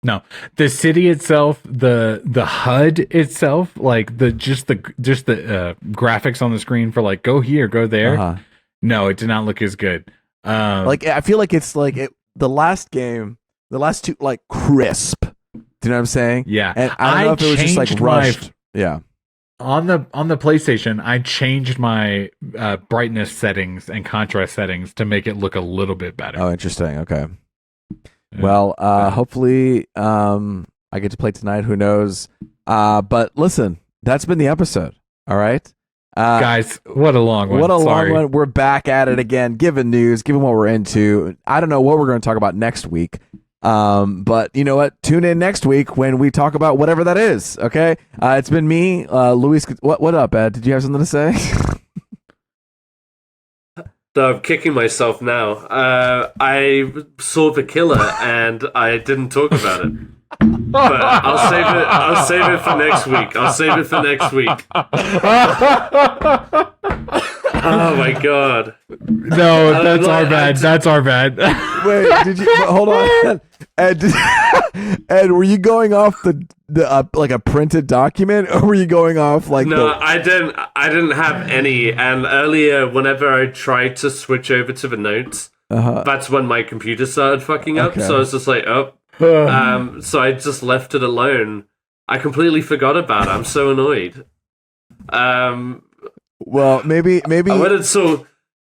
No, the city itself, the HUD itself, like the graphics on the screen for like go here, go there. Uh-huh. No, it did not look as good. Like I feel like it's like the last game. The last two, like, crisp. Do you know what I'm saying? Yeah. And I don't know if it was just, like, rushed. Yeah. On the PlayStation, I changed my brightness settings and contrast settings to make it look a little bit better. Oh, interesting. Okay. Yeah. Well, hopefully I get to play tonight. Who knows? But listen, that's been the episode. All right? Guys, what a long one. Long one. We're back at it again, giving news, giving what we're into. I don't know what we're going to talk about next week. But you know what? Tune in next week when we talk about whatever that is. Okay. It's been me, Luis. What up, Ed? Did you have something to say? I'm kicking myself now. I saw The Killer and I didn't talk about it. But I'll save it for next week. Oh my god. No, that's our bad. That's our bad. Wait, did you hold on? Ed, were you going off the like a printed document, or were you going off like I didn't have any, and earlier whenever I tried to switch over to the notes, that's when my computer started fucking up, so I was just like, so I just left it alone. I completely forgot about it. I'm so annoyed. Well, maybe I went and saw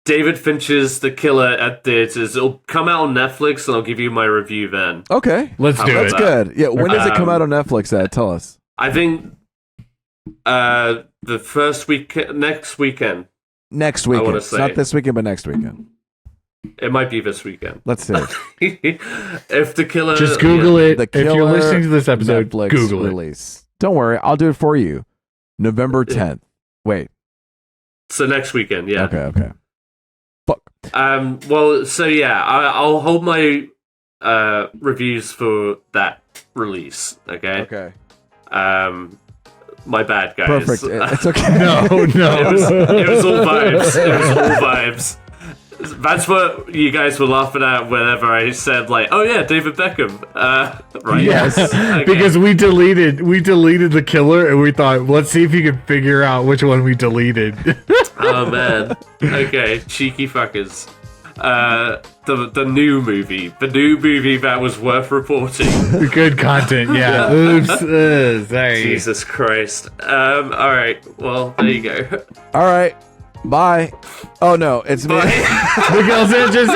David Fincher's The Killer at theaters. It'll come out on Netflix, and I'll give you my review then. Okay, let's do it. That's good. Yeah, when does it come out on Netflix? Ed, tell us. I think the first week, next weekend. Next weekend, not this weekend, but next weekend. It might be this weekend. Let's see. If the killer, just Google it. The Killer if you're listening to this episode, Netflix Google release. Don't worry, I'll do it for you. November 10th. Wait. So next weekend, yeah. Okay. Fuck. Well, so yeah, I'll hold my reviews for that release. Okay. My bad, guys. Perfect. It's okay. No. It was all vibes. That's what you guys were laughing at whenever I said, like, "Oh yeah, David Beckham." Right? Yes, Okay. because we deleted the killer, and we thought, let's see if you can figure out which one we deleted. Oh man. Okay, cheeky fuckers. The new movie that was worth reporting. Good content, yeah. Oops, sorry. Jesus Christ. All right. Well, there you go. All right. Bye. Oh no, it's me. Bye. Miguel Sanchez.